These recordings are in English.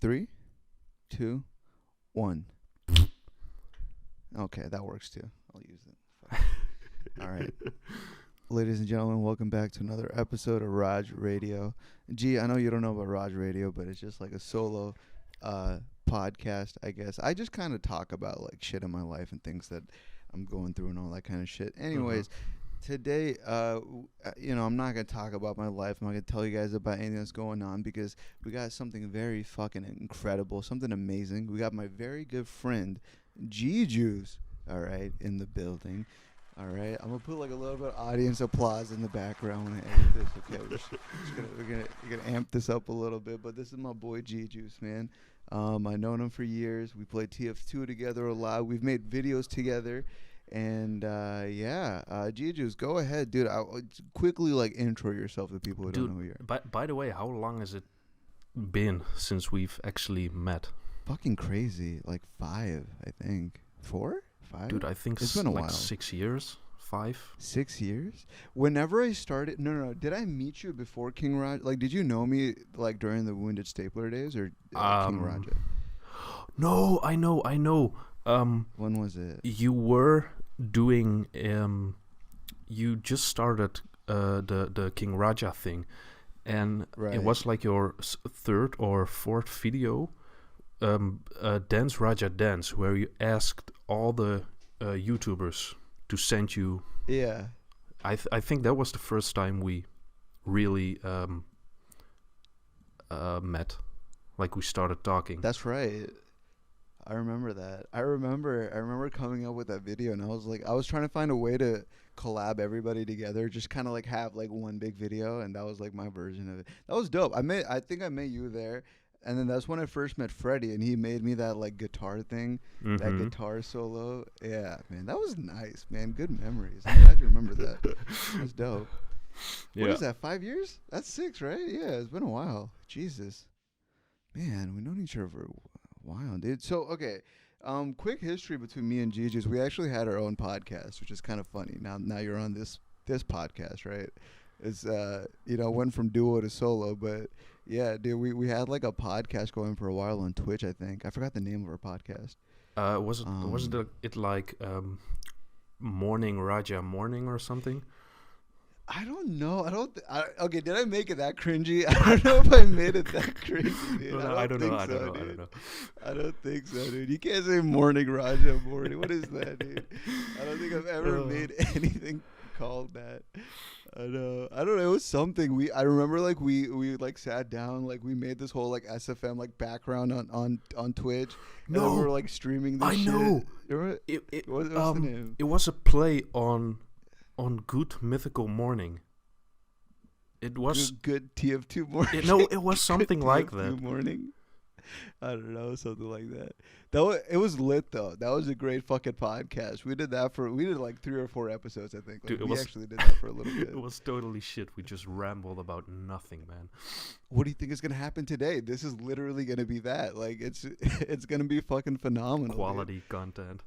3, 2, 1. Okay, that works too. I'll use it. All right. Ladies and gentlemen, welcome back to another episode of RAJRADIO. Ghee, I know you don't know about RAJRADIO, but it's just like a solo podcast, I guess. I just kind of talk about like shit in my life and things that I'm going through and all that kind of shit. Anyways, today, I'm not going to talk about my life. I'm not going to tell you guys about anything that's going on because we got something very fucking incredible, something amazing. We got my very good friend, Ghee Juice, all right, in the building. All right, I'm gonna put like a little bit of audience applause in the background when I edit this. Okay, we're gonna amp this up a little bit, but this is my boy Ghee Juice, man. I've known him for years. We played TF2 together a lot. We've made videos together, and Ghee Juice, go ahead, dude. I'll quickly like intro yourself to people who don't know who you are. By the way, how long has it been since we've actually met? Fucking crazy, like 5, I think. 4? 5? Dude, I think it's been a like while. 6 years, 5. 6 years? Whenever I started, no. Did I meet you before King Raj? Like, did you know me like during the Wounded Stapler days or King Raja? No, I know. When was it? You were doing. You just started the King Raja thing, and right. It was like your third or fourth video. Dance Raja Dance, where you asked all the YouTubers to send you. Yeah. I think that was the first time we really met. Like we started talking. That's right. I remember that. I remember coming up with that video, and I was trying to find a way to collab everybody together, just kind of like have like one big video, and that was like my version of it. That was dope. I think I met you there. And then that's when I first met Freddie, and he made me that like guitar thing, that guitar solo. Yeah, man, that was nice, man. Good memories. I'm glad you remember that. That's dope. Yeah. What is that? 5 years? That's 6, right? Yeah, it's been a while. Jesus, man, we've known each other for a while, dude. So okay, quick history between me and Ghee Juice. We actually had our own podcast, which is kind of funny. Now you're on this podcast, right? It's went from duo to solo, but. Yeah, dude, we had like a podcast going for a while on Twitch, I think. I forgot the name of our podcast. Wasn't it like Morning Raja Morning or something? I don't know. Okay, did I make it that cringy? I don't know if I made it that cringy, dude. I don't know. I don't think so, dude. You can't say Morning Raja Morning. What is that, dude? I don't think I've ever made anything called that. I don't know. It was something I remember like we like sat down, like we made this whole like SFM like background on Twitch. And we were like streaming this shit. I know. What's the name? It was a play on Good Mythical Morning. It was good TF2 Morning. It was something like that. Morning. I don't know, something like that. It was lit though. That was a great fucking podcast. We did like 3 or 4 episodes, I think. Like, we actually did that for a little bit. It was totally shit. We just rambled about nothing, man. What do you think is gonna happen today? This is literally gonna be that. Like it's gonna be fucking phenomenal. Quality content.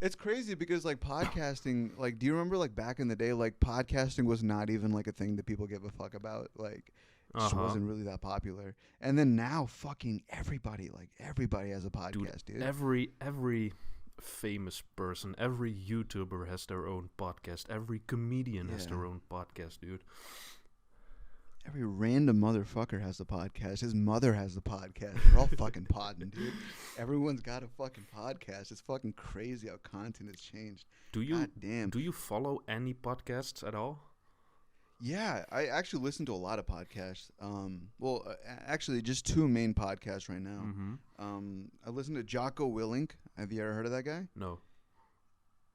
It's crazy because like podcasting, like do you remember like back in the day, like podcasting was not even like a thing that people give a fuck about, like. Just wasn't really that popular. And then now fucking everybody has a podcast, dude. Every famous person, every YouTuber has their own podcast. Every comedian has their own podcast, dude. Every random motherfucker has a podcast. His mother has a podcast. They're all fucking podding, dude. Everyone's got a fucking podcast. It's fucking crazy how content has changed. God damn. Do you follow any podcasts at all? Yeah, I actually listen to a lot of podcasts. Actually, just 2 main podcasts right now. I listen to Jocko Willink. Have you ever heard of that guy? No.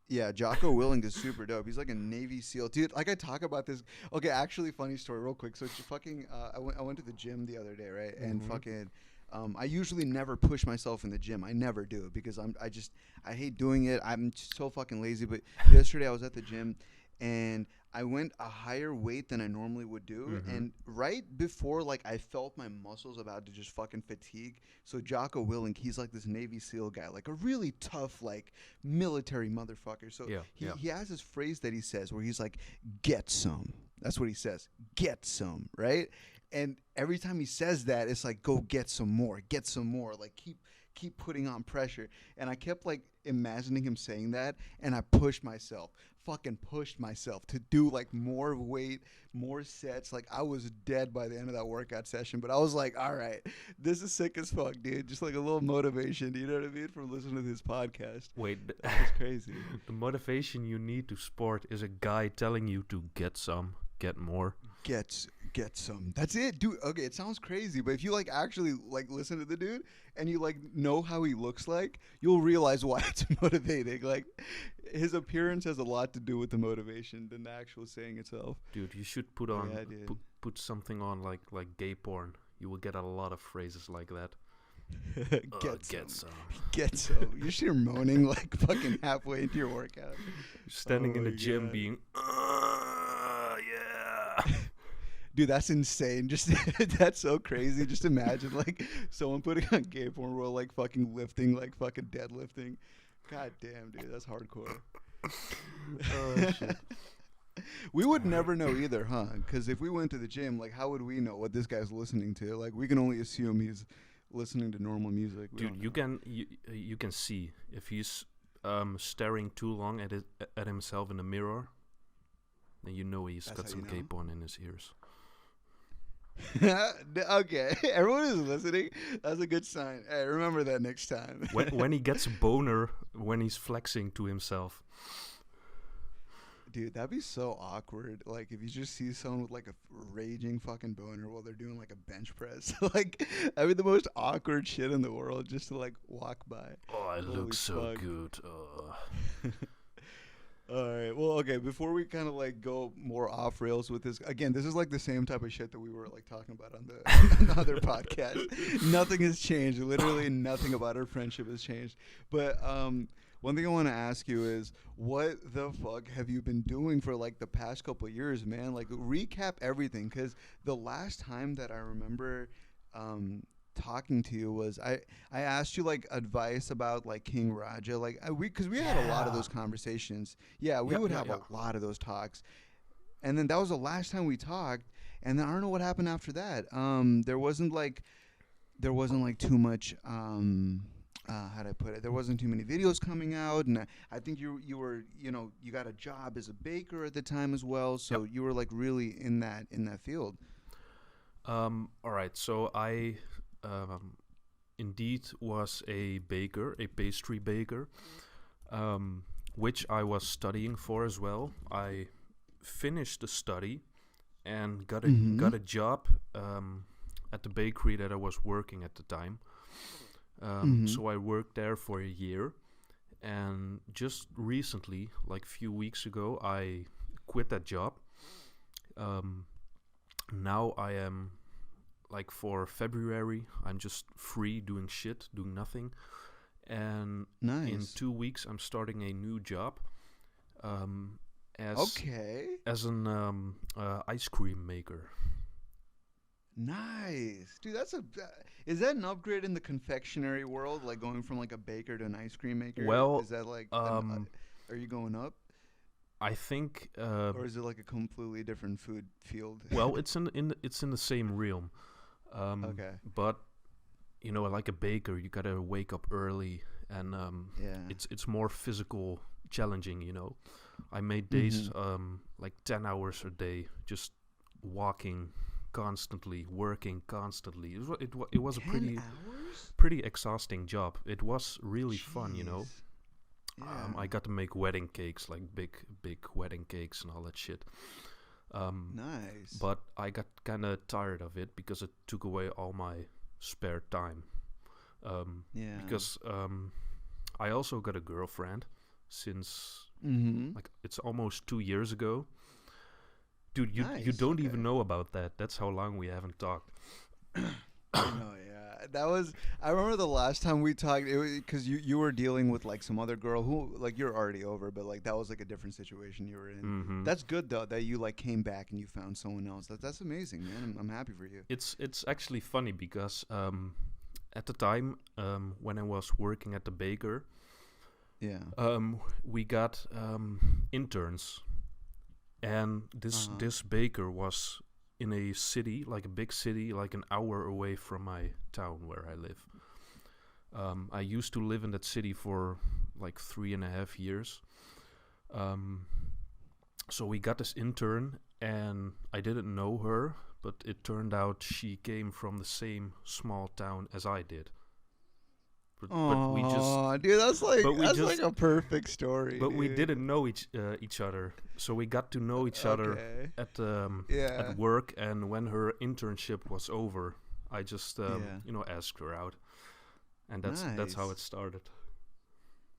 Yeah, Jocko Willink is super dope. He's like a Navy SEAL. Dude, like I talk about this. Okay, actually, funny story real quick. So fucking, I went to the gym the other day, right? And fucking, I usually never push myself in the gym. I never do because I hate doing it. I'm so fucking lazy. But yesterday I was at the gym and I went a higher weight than I normally would do, and right before like I felt my muscles about to just fucking fatigue. So Jocko Willink, he's like this Navy SEAL guy, like a really tough like military motherfucker. So he has this phrase that he says where he's like, "Get some." That's what he says. Get some, right? And every time he says that, it's like, go get some more, like keep putting on pressure. And I kept like imagining him saying that, and I fucking pushed myself to do like more weight, more sets. Like I was dead by the end of that workout session, but I was like, all right, this is sick as fuck, dude. Just like a little motivation, you know what I mean, from listening to this podcast. Wait, That's crazy. the motivation you need to sport is a guy telling you to get more. Get some. That's it, dude. Okay, it sounds crazy, but if you like actually like listen to the dude and you like know how he looks like, you'll realize why it's motivating. Like his appearance has a lot to do with the motivation than the actual saying itself. Dude, you should put put something on like gay porn. You will get a lot of phrases like that. Get some. You should hear moaning like fucking halfway into your workout. Standing in the gym being, yeah. Dude, that's insane. Just that's so crazy. Just imagine like someone putting on gay porn while like fucking lifting, like fucking deadlifting. God damn, dude, that's hardcore. Oh shit. We would never know either, huh? Because if we went to the gym, like, how would we know what this guy's listening to? Like, we can only assume he's listening to normal music. Dude, you can see if he's staring too long at himself in the mirror, then you know he's got some gay porn in his ears. Okay, everyone is listening. That's a good sign. Hey, remember that next time. when he gets a boner when he's flexing to himself. Dude, that'd be so awkward. Like, if you just see someone with like a raging fucking boner while they're doing like a bench press, like, that'd be the most awkward shit in the world just to like walk by. Oh, it looks so fuck. good. All right. Well, okay. Before we kind of like go more off rails with this, again, this is like the same type of shit that we were like talking about on the other podcast. Nothing has changed. Literally nothing about our friendship has changed. But one thing I want to ask you is, what the fuck have you been doing for like the past couple of years, man? Like, recap everything, because the last time that I remember talking to you was I asked you like advice about like King Raja, like because we had a lot of those conversations. Yeah, we would have a lot of those talks, and then that was the last time we talked. And then I don't know what happened after that. There wasn't like too much. How'd I put it? There wasn't too many videos coming out, and I think you were you got a job as a baker at the time as well, so you were like really in that field. All right, so I indeed was a baker, a pastry baker, which I was studying for as well. I finished the study and got a job at the bakery that I was working at the time. So I worked there for a year, and just recently, like a few weeks ago, I quit that job. Now I am, like, for February, I'm just free doing nothing. And in 2 weeks, I'm starting a new job as an ice cream maker. Nice, dude. Is that an upgrade in the confectionery world? Like going from like a baker to an ice cream maker? Well, is that like are you going up? I think, or is it like a completely different food field? Well, it's in the same realm. Okay. But like a baker, you gotta wake up early, and it's more physical challenging. I made days like 10 hours a day, just walking constantly, working constantly. It was a pretty exhausting job. It was really fun, Yeah. I got to make wedding cakes, like big wedding cakes and all that shit. Nice. But I got kind of tired of it because it took away all my spare time. Because I also got a girlfriend since like it's almost 2 years ago. Dude, you don't even know about that. That's how long we haven't talked. I remember the last time we talked, because you were dealing with like some other girl who like you're already over, but like that was like a different situation you were in. That's good though that you like came back and you found someone else. That's amazing, man. I'm happy for you. It's actually funny because at the time when I was working at the baker, we got interns. And this baker was in a city, like a big city, like an hour away from my town where I live. I used to live in that city for like 3.5 years. Um, so we got this intern, and I didn't know her, but it turned out she came from the same small town as I did. But we just, Oh, dude, that's like a perfect story. but we dude. didn't know each other. So we got to know each other Okay. at Yeah. work, and when her internship was over, I just Yeah. asked her out, and that's how it Nice. started.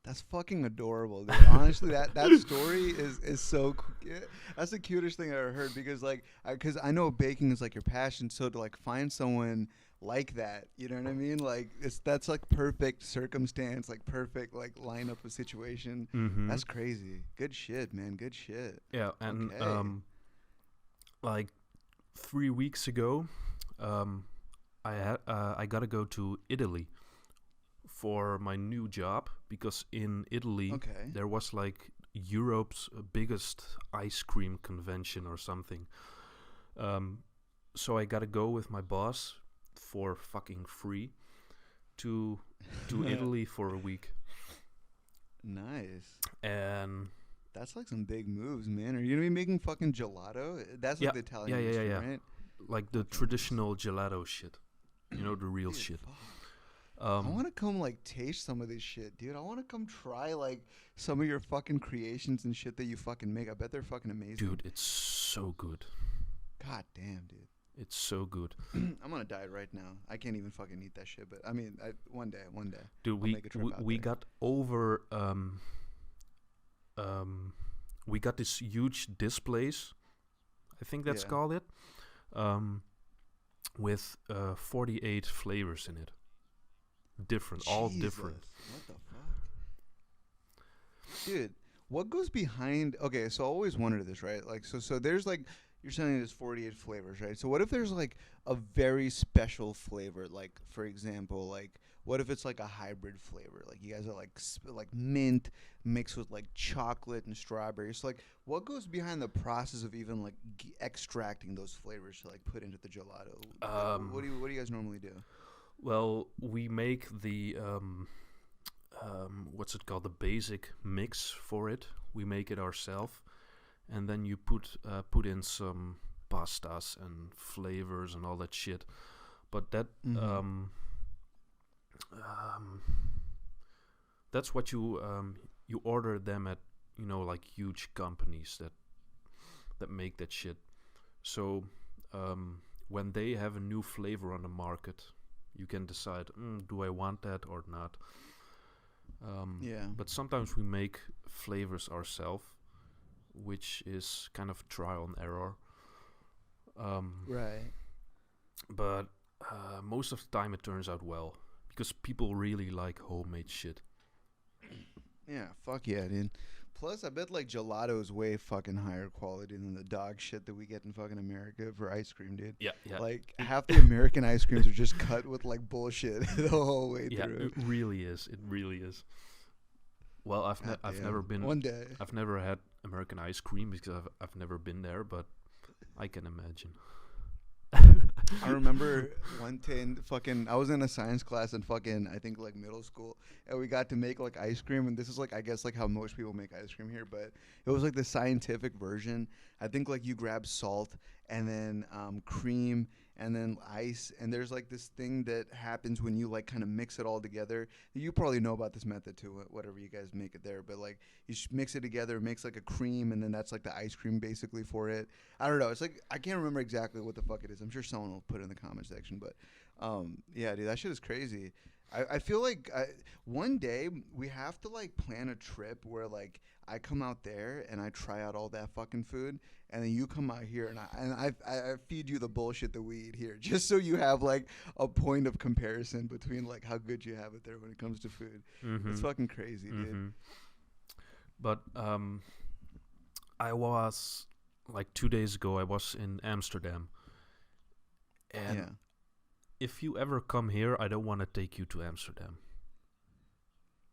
That's fucking adorable, dude. Honestly, that story is so. That's the cutest thing I ever heard because because I know baking is like your passion. So to like find someone like that, you know what I mean? Like that's like perfect circumstance, like perfect like lineup of situation. Mm-hmm. That's crazy. Good shit, man. Good shit. Yeah, and Okay. like 3 weeks ago, um, I gotta go to Italy for my new job because in Italy Okay. there was like Europe's biggest ice cream convention or something. Um, so I gotta go with my boss for fucking free to Italy for a week, Nice. and That's like some big moves, man. Are you gonna be making fucking gelato? That's yeah, like the yeah, Italian yeah, yeah, ice cream, yeah, right? like the Okay, nice. traditional gelato shit, the real Dude, shit. fuck. I Um, want to come like taste some of this shit, dude. I want to come try like some of your fucking creations and shit that you fucking make. I bet they're fucking amazing. dude, it's so good. God damn, dude. It's so good. I'm gonna die right now. I can't even fucking eat that shit. But I mean, one day, Dude, I'll make a trip out we there. got over um we got this huge displays, I think that's Yeah. called it, um with 48 flavors in it. Different, all different. Jesus, what the fuck, dude? What goes behind? Okay, so I always wondered this, right? Like, so there's like you're saying there's 48 flavors, right? So what if there's like a very special flavor? Like, for example, like what if it's like a hybrid flavor? Like you guys are like like mint mixed with like chocolate and strawberry. So like, what goes behind the process of even like extracting those flavors to like put into the gelato? Like, Um what do you guys normally do? well, we make the what's it called, the basic mix for it. We make it ourselves, and then you put in some pastas and flavors and all that shit. But Mm-hmm. um, that's what you order them at, like huge companies that make that shit. So when they have a new flavor on the market, you can decide, do I want that or not. Yeah. But sometimes we make flavors ourselves, which is kind of trial and error. Um, Right. but most of the time it turns out well because people really like homemade shit. Yeah, fuck yeah, dude. Plus, I bet like gelato is way fucking higher quality than the dog shit that we get in fucking America for ice cream, dude. Yeah, yeah. Like It, half the American ice creams are just cut with like bullshit the whole way yeah, through. it really is. It really is. Well, God I've never damn. been One day. I've never had American ice cream because I've never been there, but I can imagine. I remember one day in fucking I was in a science class in fucking I think like middle school and we got to make like ice cream and this is like I guess like how most people make ice cream here but it was like the scientific version. I think like you grab salt and then cream and then ice and there's like this thing that happens when you like kind of mix it all together. You probably know about this method too, whatever you guys make it there, but like you mix it together, it makes like a cream and then that's like the ice cream basically for it. I don't know. It's like I can't remember exactly what the fuck it is. I'm sure someone will put it in the comment section. But yeah, dude, that shit is crazy. I feel like one day we have to like plan a trip where like I come out there and I try out all that fucking food, and then you come out here and I feed you the bullshit that we eat here, just so you have like a point of comparison between like how good you have it there when it comes to food. It's Mm-hmm. fucking crazy, dude. Mm-hmm. But I was like 2 days ago. I was in Amsterdam, and Yeah. if you ever come here, I don't want to take you to Amsterdam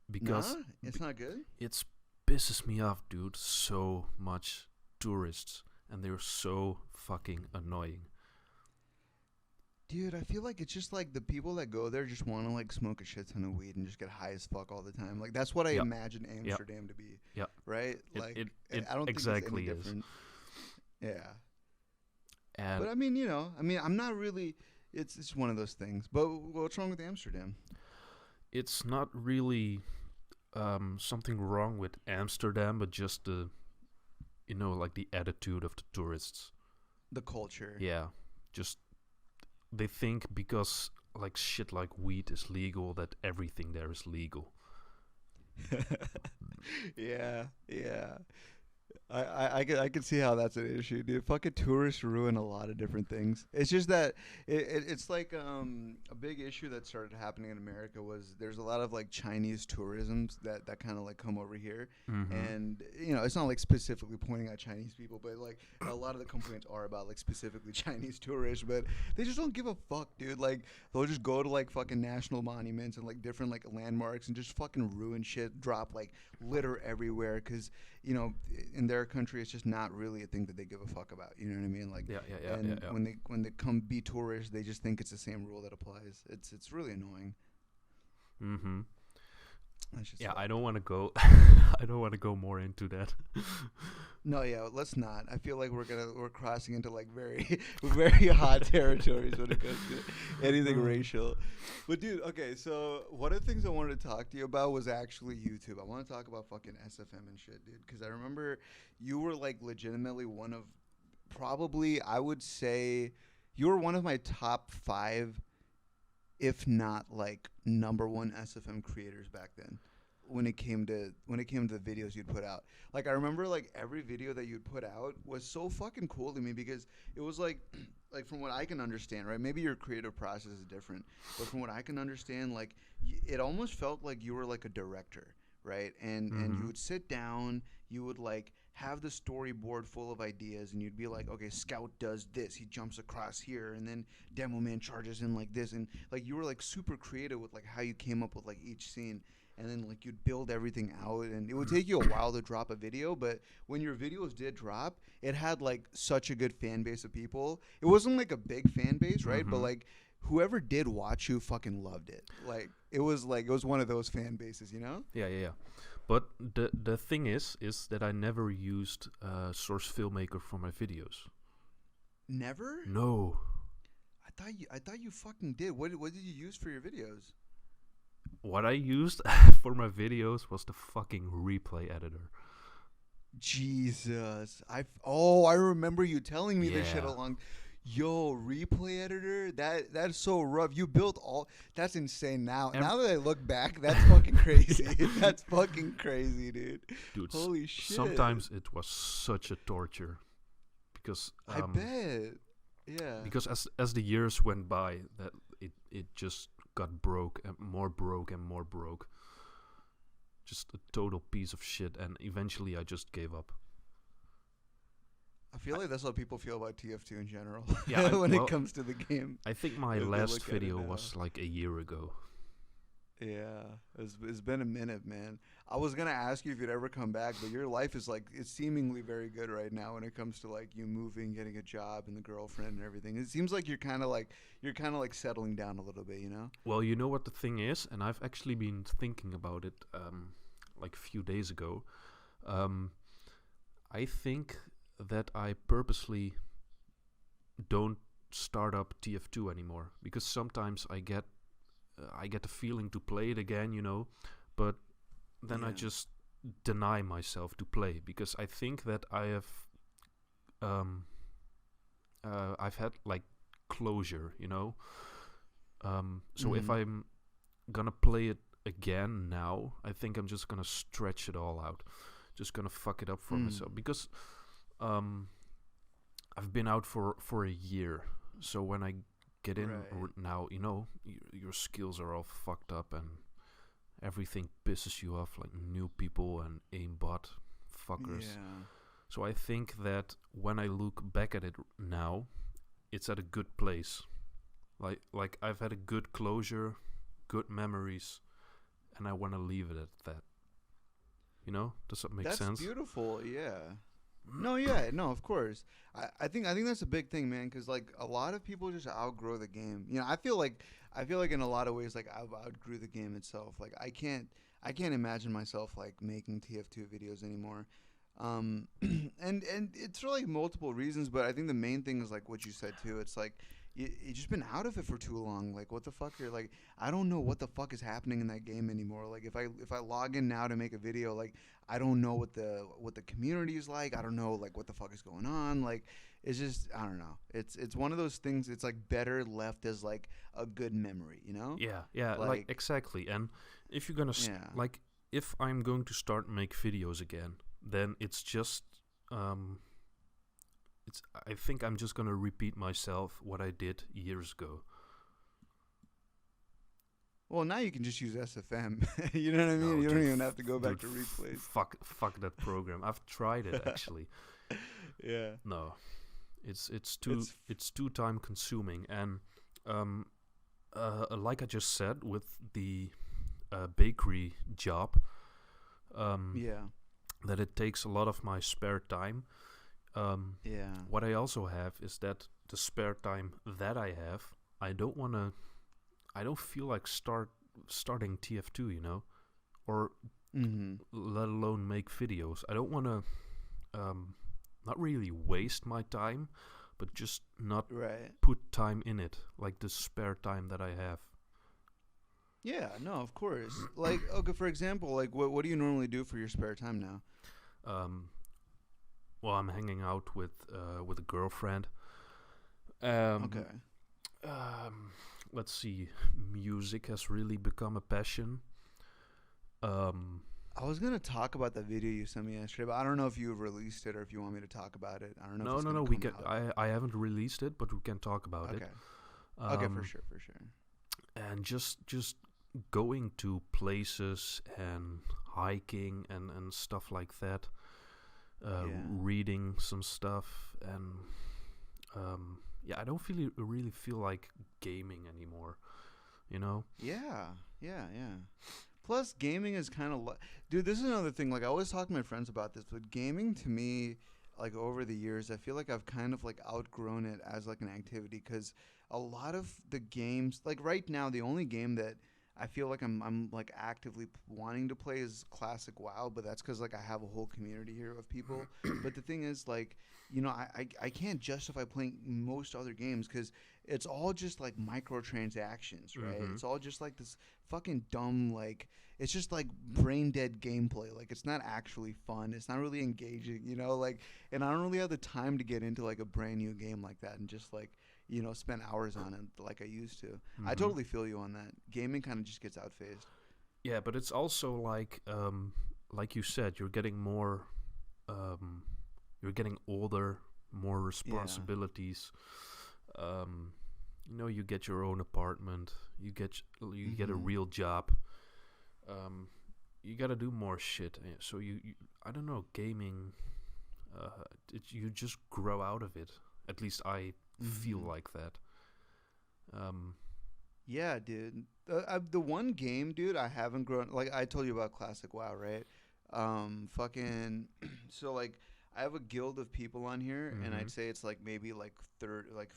Nah, because it's not good. it's pisses me off, dude. So much tourists, and they're so fucking annoying. Dude, I feel like it's just like the people that go there just want to like smoke a shit ton of weed and just get high as fuck all the time. Like that's what I Yep. imagine Yep. Amsterdam to be, Yep. right? It Like it it I don't think it's any exactly is. different. Yeah, And but I mean, I'm not really. It's one of those things. But what's wrong with Amsterdam? it's not really something wrong with Amsterdam, but just the like the attitude of the tourists. The culture. Yeah, just they think because like shit like weed is legal that everything there is legal. Yeah, yeah. I can see how that's an issue, dude. Fucking tourists ruin a lot of different things. It's just that it's like a big issue that started happening in America was there's a lot of like Chinese tourisms that kind of like come over here, Mm-hmm. and it's not like specifically pointing at Chinese people, but like a lot of the complaints are about like specifically Chinese tourists, but they just don't give a fuck, dude. Like they'll just go to like fucking national monuments and like different like landmarks and just fucking ruin shit, drop like litter everywhere, because in their country it's just not really a thing that they give a fuck about. You know what I mean? Like, Yeah, yeah, yeah, yeah, and yeah. when they come be tourists, they just think it's the same rule that applies. It's really annoying. Mm-hmm. That's just Yeah, fuck. I don't want to go. I don't want to go more into that. No, yeah, let's not. I feel like we're crossing into like very very hot territories when it comes to anything racial. But dude, okay, so one of the things I wanted to talk to you about was actually YouTube. I want to talk about fucking SFM and shit, dude, because I remember you were like legitimately one of probably I would say you were one of my top 5, if not like number one SFM creators back then. When it came to the videos you'd put out, like I remember like every video that you'd put out was so fucking cool to me because it was like like from what I can understand, right? Maybe your creative process is different, but from what I can understand, like it almost felt like you were like a director, right? And Mm-hmm. you would sit down, you would like have the storyboard full of ideas, and you'd be like, okay, Scout does this, he jumps across here, and then Demo Man charges in like this, and like you were like super creative with like how you came up with like each scene, and then like you'd build everything out, and it would take you a while to drop a video, but when your videos did drop, it had like such a good fan base of people. It wasn't like a big fan base, right? But Mm-hmm. like whoever did watch you fucking loved it. Like it was one of those fan bases, you know? Yeah, yeah, yeah. But the thing is that I never used Source Filmmaker for my videos. Never? No. I thought you fucking did. What did you use for your videos? What I used for my videos was the fucking replay editor. Jesus. I remember you telling me this shit Yeah. along. Yo, replay editor, that's so rough. You built all that's insane now. Ev- Now that I look back, that's fucking crazy. That's fucking crazy, dude. Dude, Holy shit. sometimes it was such a torture because I bet. Yeah. because as the years went by, that it just got broke and more broke and more broke. Just a total piece of shit, and eventually I just gave up. I feel like that's how people feel about TF2 in general. Yeah, when well, it comes to the game. I think my If they last look at it video now. was like a year ago. Yeah, it's been a minute, man. I was gonna ask you if you'd ever come back, but your life is like it's seemingly very good right now when it comes to like you moving, getting a job, and the girlfriend and everything. It seems like you're kind of like settling down a little bit, you know? Well, you know what the thing is, and I've actually been thinking about it like a few days ago. Um, I think that I purposely don't start up TF2 anymore because sometimes I get the feeling to play it again, but then I Yeah. just deny myself to play because I think that um, I've had like closure, So if Mhm. I'm gonna play it again now, I think I'm just gonna stretch it all out, just gonna fuck it up for myself because um, I've been out for a year. So when I get in Right. now, your skills are all fucked up and everything pisses you off, like new people and aimbot fuckers. Yeah. So I think that when I look back at it now, it's at a good place. Like I've had a good closure, good memories, and I want to leave it at that. Does that make That's sense? beautiful. Yeah. No, yeah, no, of course. I think that's a big thing, man, because like a lot of people just outgrow the game. I feel like in a lot of ways, like I've outgrew the game itself. Like I can't imagine myself like making TF2 videos anymore. And it's for like multiple reasons, but I think the main thing is like what you said too. It's like you just been out of it for too long. Like what the fuck? You're like I don't know what the fuck is happening in that game anymore. Like if I log in now to make a video, like I don't know what the community is like. I don't know like what the fuck is going on. Like it's just I don't know. It's one of those things. It's like better left as like a good memory, you know? Yeah, yeah, like Like exactly. And if you're gonna yeah, like, if I'm going to start make videos again, then it's just um, it's. I think I'm just gonna repeat myself what I did years ago. well, now you can just use SFM. You know what I mean? No, You don't dude, even have to go back dude, to replays. fuck that program. I've tried it actually. Yeah. No, It's it's too time consuming, and um, like I just said with the bakery job, um, yeah. that it takes a lot of my spare time. Yeah. What I also have is that the spare time that I have, I don't wanna, I don't feel like starting TF2, or Mhm. let alone make videos. I don't wanna, um, not really waste my time, but just not Right. put time in it, like the spare time that I have. Yeah, no, of course. Like okay, for example, like what do you normally do for your spare time now? Um, well, I'm hanging out with a girlfriend. Um, Okay. um, let's see. Music has really become a passion. Um, I was gonna talk about the video you sent me yesterday, but I don't know if you've released it or if you want me to talk about it. I don't know if no, it's no, gonna no. We come can. out. I haven't released it, but we can talk about it. Okay. Okay, for Um, sure, for sure. and just going to places and hiking and stuff like that. Yeah. Reading some stuff, and yeah, I don't really feel like gaming anymore. You know? Yeah. Yeah, yeah. Plus, gaming is kind of, dude. This is another thing. Like, I always talk to my friends about this, but gaming to me, like over the years, I feel like I've kind of like outgrown it as like an activity because a lot of the games, like right now, the only game that I feel like I'm like actively wanting to play is classic WoW, but that's because like I have a whole community here of people. But the thing is, like, I can't justify playing most other games because it's all just like microtransactions, right? Mm-hmm. It's all just like this fucking dumb like it's just like brain dead gameplay. Like it's not actually fun. It's not really engaging, like and I don't really have the time to get into like a brand new game like that and just like, spend hours on it like I used to. I Mm-hmm. totally feel you on that. Gaming kind of just gets outphased. Yeah, but it's also like you said, um, you're getting older, more Yeah. responsibilities. You get your own apartment. You get a Mhm. real job. Um, you gotta do more shit. So you I don't know, gaming. You just grow out of it. At least I feel Mhm. like that. Um, Yeah, dude. The one game, dude, I haven't grown like I told you about Classic WoW, right? Fucking so like I have a guild of people on here, and mm-hmm. I'd say it's like maybe like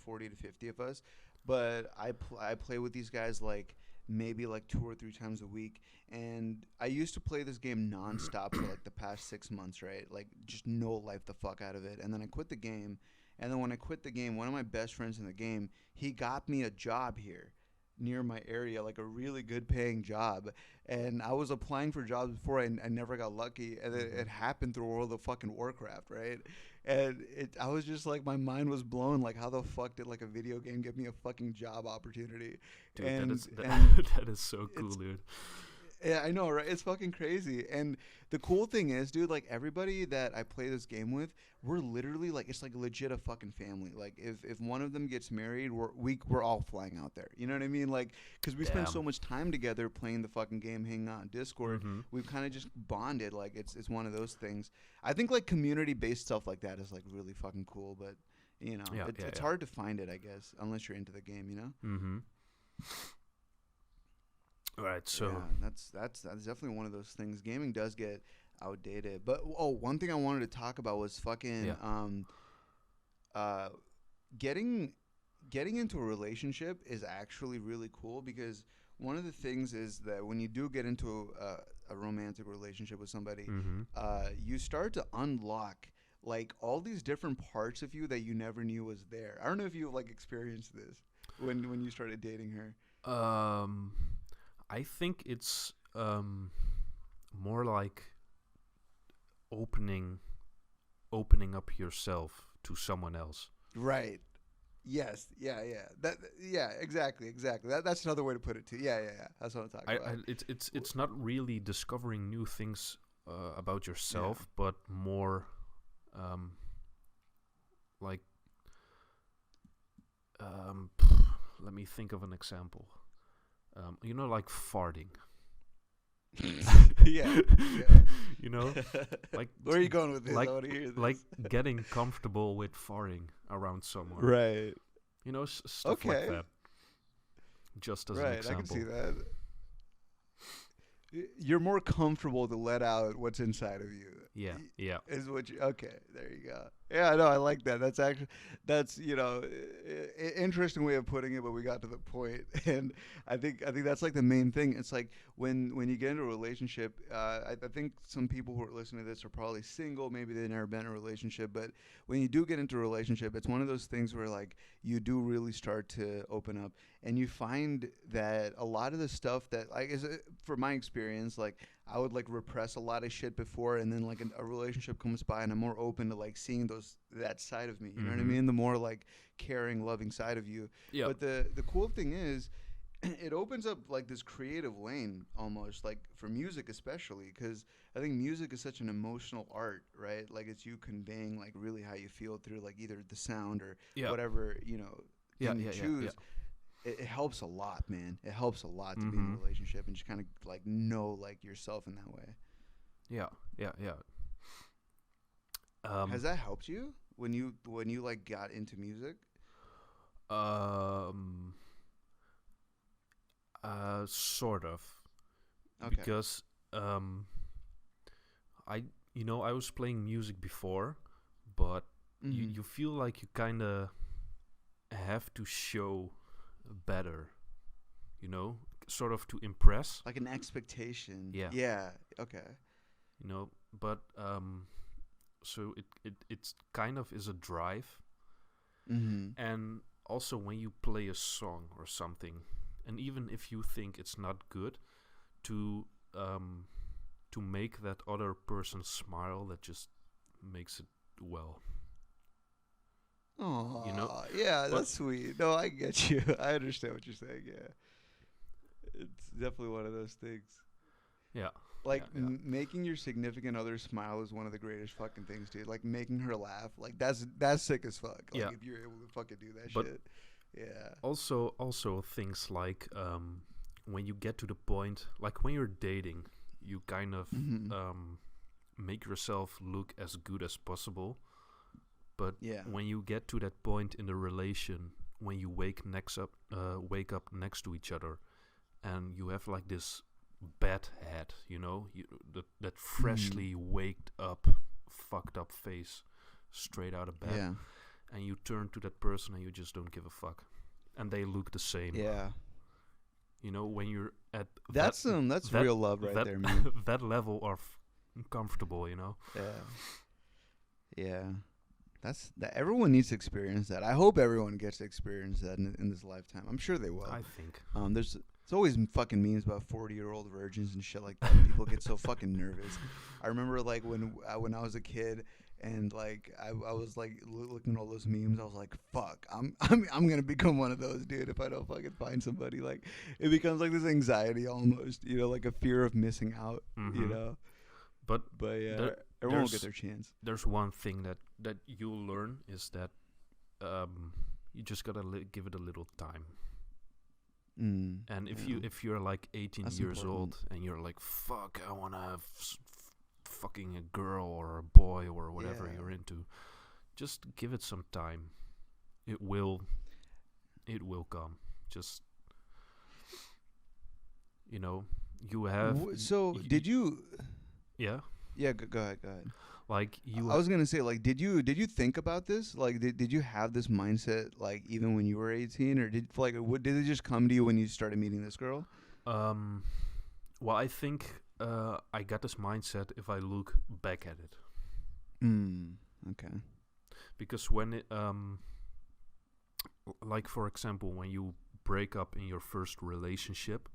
40 to 50 of us. But I play with these guys like maybe like 2 or 3 times a week, and I used to play this game nonstop for like the past 6 months, right? Like just no life the fuck out of it, and then I quit the game. And then when I quit the game, one of my best friends in the game, he got me a job here near my area, like a really good paying job. And I was applying for jobs before I never got lucky. And it Mm-hmm. happened through World of fucking Warcraft, right? And I was just like, my mind was blown. Like, how the fuck did like a video game give me a fucking job opportunity? Dude, that is And that is so cool, it's dude. yeah, I know, right? It's fucking crazy. And the cool thing is, dude, like everybody that I play this game with, we're literally like it's like legit a fucking family. Like if one of them gets married, we're all flying out there. You know what I mean? Like because we spend so Damn. much time together playing the fucking game, hanging out on Discord. Mm-hmm. We've kind of just bonded. Like it's one of those things. I think like community based stuff like that is like really fucking cool, but Yeah, yeah, it's yeah. hard to find it, I guess, unless you're into the game. Mm-hmm. All right, Yeah, so that's definitely one of those things. Gaming does get outdated. But one thing I wanted to talk about was fucking Yeah. uh getting getting into a relationship is actually really cool because one of the things is that when you do get into a romantic relationship with somebody, Mm-hmm. you start to unlock like all these different parts of you that you never knew was there. I don't know if you've like experienced this when you started dating her. Um, I think it's more like opening opening up yourself to someone else. Right. Yes. Yeah. Yeah. That. Yeah. Exactly. Exactly. That's another way to put it too. Yeah. Yeah. Yeah. That's what I'm talking about. It's not really discovering new things about Yeah. yourself, but more um, like um, let me think of an example. Like farting. Yeah. Yeah. you know, like Where are you going with this? like I want to hear this. like getting comfortable with farting around someone. Right. Stuff like Okay. that. Just as an Right. I can example. see that. You're more comfortable to let out what's inside of you. Yeah, yeah. Is what you okay? There you go. Yeah, no, I like that. That's interesting way of putting it, but we got to the point, and I think that's like the main thing. It's like when you get into a relationship, I think some people who are listening to this are probably single, maybe they've never been in a relationship, but when you do get into a relationship, it's one of those things where like you do really start to open up, and you find that a lot of the stuff that like for my experience, like I would like repress a lot of shit before, and then like a relationship comes by, and I'm more open to like seeing that side of me. You know what I Mm-hmm. mean? The more like caring, loving side of you. Yeah. But the cool thing is, it opens up like this creative lane almost, like for music especially, because I think music is such an emotional art, right? Like it's you conveying like really how you feel through like either the sound or Yeah. whatever Yeah. thing you Yeah. Yeah. Yeah. choose. It helps a lot, man. It helps a lot to be in Mm-hmm. a relationship and just kind of like know like yourself in that way. Yeah. Yeah. Yeah. Has that helped you when you like got into music? Um. Sort of, Okay. because I I was playing music before, but Mm-hmm. you feel like you kind of have to show better, sort of to impress. Like an expectation. Yeah. Yeah. Okay. But so it's kind of is a drive. Mm-hmm. And also when you play a song or something, and even if you think it's not good, to to make that other person smile, that just makes it well. You know. Oh, yeah, But that's sweet. No, I get you. I understand what you're saying. Yeah, it's definitely one of those things. yeah, Like yeah, yeah, making your significant other smile is one of the greatest fucking things, dude. Like making her laugh, like that's sick as fuck. Like yeah. if you're able to fucking do that But shit. Yeah. also things like when you get to the point, like when you're dating, you kind of Mm-hmm. make yourself look as good as possible. But Yeah. when you get to that point in the relation, when you wake up next to each other, and you have like this bad head, that freshly waked up, fucked up face, straight out of bed, Yeah. and you turn to that person and you just don't give a fuck, and they look the same. Yeah. When you're at That's that real love right that there, man. that level of comfortable. Yeah. Yeah. That's that. Everyone needs to experience that. I hope everyone gets to experience that in this lifetime. I'm sure they will. I think. It's always fucking memes about 40-year-old virgins and shit like that. And people get so fucking nervous. I remember like when I was a kid and like I was like looking at all those memes. I was like, fuck, I'm gonna become one of those, dude. If I don't fucking find somebody, like it becomes like this anxiety almost, like a fear of missing out, Mhm. But But yeah, there- everyone will there's- get their chance. there's one thing that you'll learn is that you just gotta give it a little time. And Yeah. if you're like 18 That's years important. old and you're like, fuck, I wanna have fucking a girl or a boy or whatever Yeah. you're into, just give it some time. It will come. Just you have. So y- did you? Yeah. Yeah, go ahead, go ahead. Like you, I was gonna say, like, did you think about this? Like, did you have this mindset like even when you were 18, or did it just come to you when you started meeting this girl? um, well, I think I got this mindset if I look back at it, Mm. Okay. because when it, like for example, when you break up in your first relationship,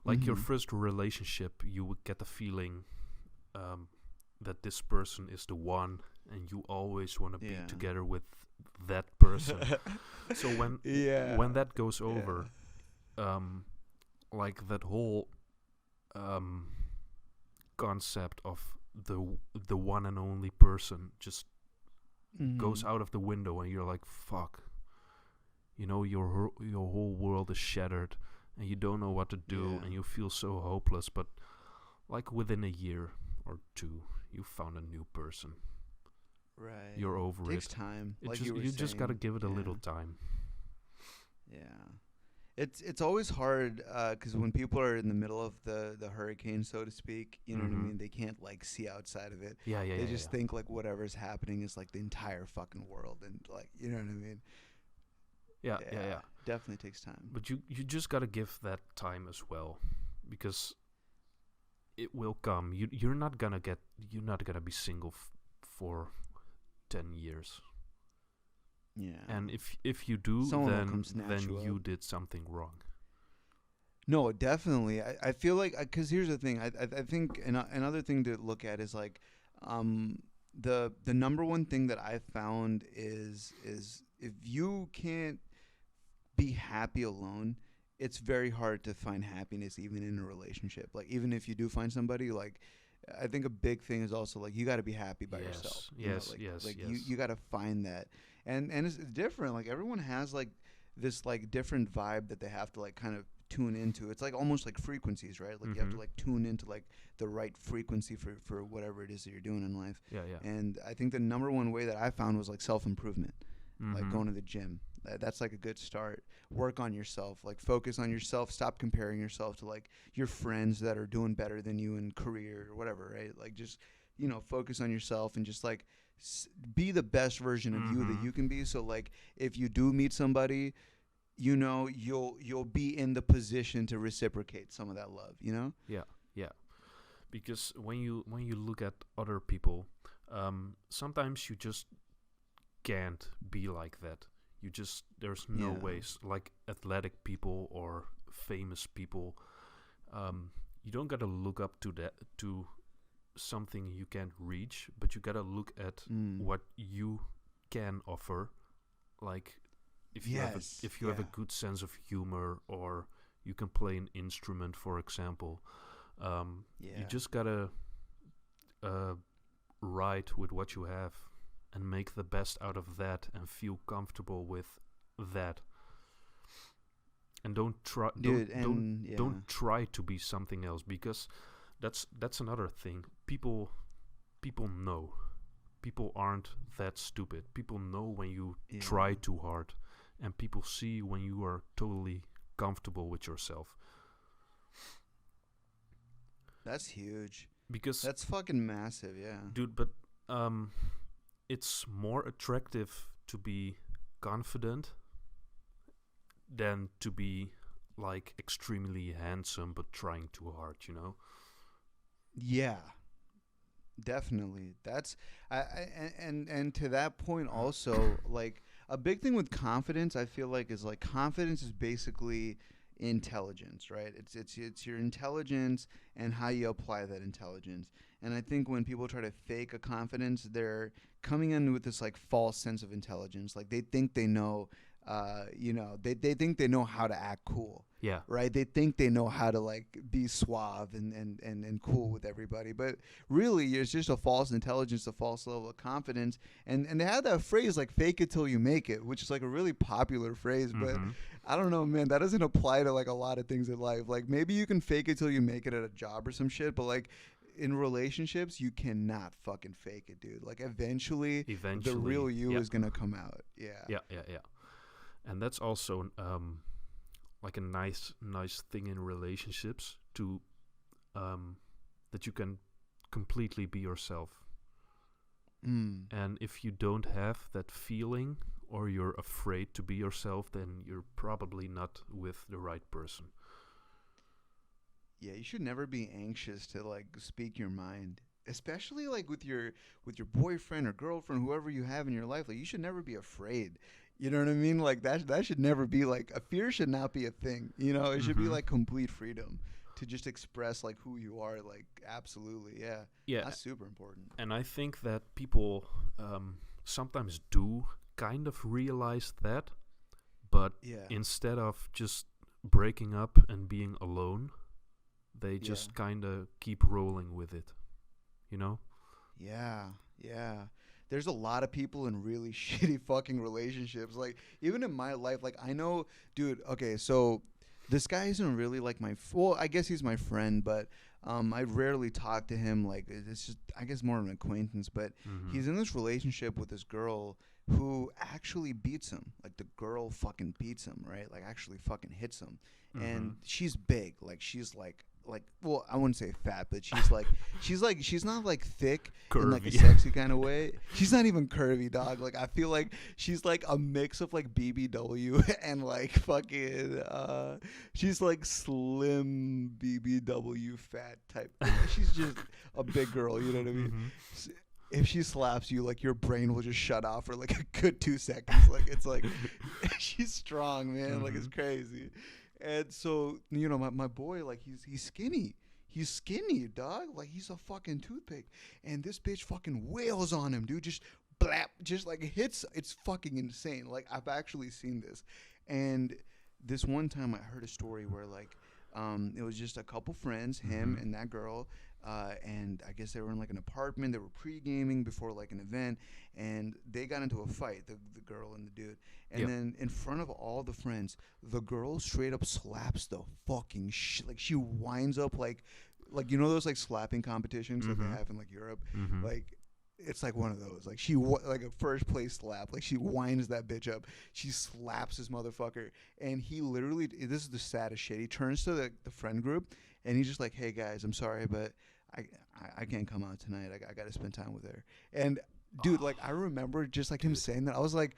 like your Mm-hmm. first relationship, you would get the feeling um, that this person is the one, and you always want to be Yeah. together with that person. So Yeah. when that goes Yeah. over, um, like that whole um, concept of the one and only person just goes Mm-hmm. out of the window, and you're like, fuck, you know, your whole world is shattered, and you don't know what to do, Yeah. and you feel so hopeless. But like within a year or two, you found a new person. Right. You're over Takes it. time, It like just you were you just gotta saying. give it a Yeah. little time. Yeah. It's always hard because when people are in the middle of the hurricane, so to speak, you know what I Mm-hmm. mean. They can't like see outside of it. Yeah, yeah, They yeah, just yeah. think like whatever's happening is like the entire fucking world, and like you know what I mean. Yeah, yeah, Yeah, yeah. definitely takes time. But you just gotta give that time as well, because it will come. You're not gonna be single for 10 years. Yeah, And if you do, someone will come snatch then you up. you did something wrong. No, definitely. I feel like because here's the thing. I think another thing to look at is like, um, the number one thing that I found is if you can't be happy alone, it's very hard to find happiness even in a relationship. Like even if you do find somebody, like I think a big thing is also like you got to be happy by yourself. Yes, You know, yes, yes, you yes. you got to find that, and it's different. Like everyone has like this like different vibe that they have to like kind of tune into. It's like almost like frequencies, right? Like you have to Mm-hmm. like tune into like the right frequency for whatever it is that you're doing in life. Yeah, yeah. And I think the number one way that I found was like self improvement, like Mm-hmm. going to the gym. That's like a good start. Work on yourself, like focus on yourself. Stop comparing yourself to like your friends that are doing better than you in career or whatever, right? Like just focus on yourself and just like be the best version of you that Mm-hmm. you can be. So like if you do meet somebody, you'll be in the position to reciprocate some of that love. Yeah, yeah. Because when you look at other people, sometimes you just can't be like that. You just there's no Yeah. ways. Like athletic people or famous people, you don't gotta look up to something you can't reach, but you gotta look at Mm. what you can offer. Like Yes. if you have a Yeah. good sense of humor, or you can play an instrument, for example, you Yeah. just gotta uh, ride with what you have and make the best out of that and feel comfortable with that. And Dude, and yeah. don't try to be something else, because that's another thing. People know. People aren't that stupid. People know when you Yeah. try too hard, and people see when you are totally comfortable with yourself. That's huge. Because, That's fucking massive, yeah. dude, but um, it's more attractive to be confident than to be like extremely handsome but trying too hard. You know? Yeah. Definitely. That's and to that point also, like a big thing with confidence, I feel like is like confidence is basically intelligence, right? It's your intelligence and how you apply that intelligence. And I think when people try to fake a confidence, they're coming in with this like false sense of intelligence. Like they think they know they think they know how to act cool, Yeah. right? They think they know how to like be suave and cool with everybody, but really it's just a false intelligence, a false level of confidence. And they have that phrase like fake it till you make it, which is like a really popular phrase, but Mm-hmm. I don't know, man, that doesn't apply to like a lot of things in life. Like maybe you can fake it till you make it at a job or some shit, but like in relationships you cannot fucking fake it, dude. Like eventually the Eventually, real you yeah, is gonna come out. Yeah. yeah, yeah, yeah. And that's also like a nice thing in relationships to that you can completely be yourself. And if you don't have that feeling, or you're afraid to be yourself, then you're probably not with the right person. Yeah, you should never be anxious to like speak your mind, especially like with your boyfriend or girlfriend, whoever you have in your life. Like you should never be afraid. You know what I mean? Like that should never be like a fear should not be a thing. You know, it should be Mm-hmm. like complete freedom to just express like who you are. Like absolutely, yeah, Yeah, that's super important. and I think that people sometimes do kind of realize that, but Yeah, instead of just breaking up and being alone, they yeah, just kind of keep rolling with it, you know? yeah, yeah. There's a lot of people in really shitty fucking relationships. Like even in my life, like I know, dude. Okay, so this guy isn't really like well, I guess he's my friend, but I rarely talk to him. Like it's just, I guess, more of an acquaintance. But Mm-hmm. he's in this relationship with this girl who actually beats him. Like the girl fucking beats him, right? Like actually fucking hits him, Mm-hmm. and she's big. Like she's like well, I wouldn't say fat, but she's not like thick in like a Curvy. sexy kind of way. She's not even curvy, dog. Like I feel like she's like a mix of like BBW and like fucking she's like slim BBW fat type. She's just a big girl, you know what I mean? Mm-hmm. S- If she slaps you, like your brain will just shut off for like a good 2 seconds. Like it's like she's strong, man. Like it's Mm-hmm. crazy. And so, my boy, like he's skinny. He's skinny, dog. Like he's a fucking toothpick. And this bitch fucking wails on him, dude. Just blap, just like hits. It's fucking insane. Like I've actually seen this. And this one time I heard a story where like it was just a couple friends, him Mm-hmm. and that girl, and I guess they were in like an apartment. They were pre-gaming before like an event, and they got into a fight, the girl and the dude. And Yep. then in front of all the friends, the girl straight up slaps the fucking shit. Like she winds up like those like slapping competitions that they Mm-hmm. have in like Europe, Mm-hmm. like. It's like one of those. Like like a first place slap. Like she winds that bitch up. She slaps this motherfucker, and he literally. This is the saddest shit. He turns to the friend group, and he's just like, "Hey guys, I'm sorry, but I can't come out tonight. I got to spend time with her." And dude, like I remember just like him Dude. saying that. I was like,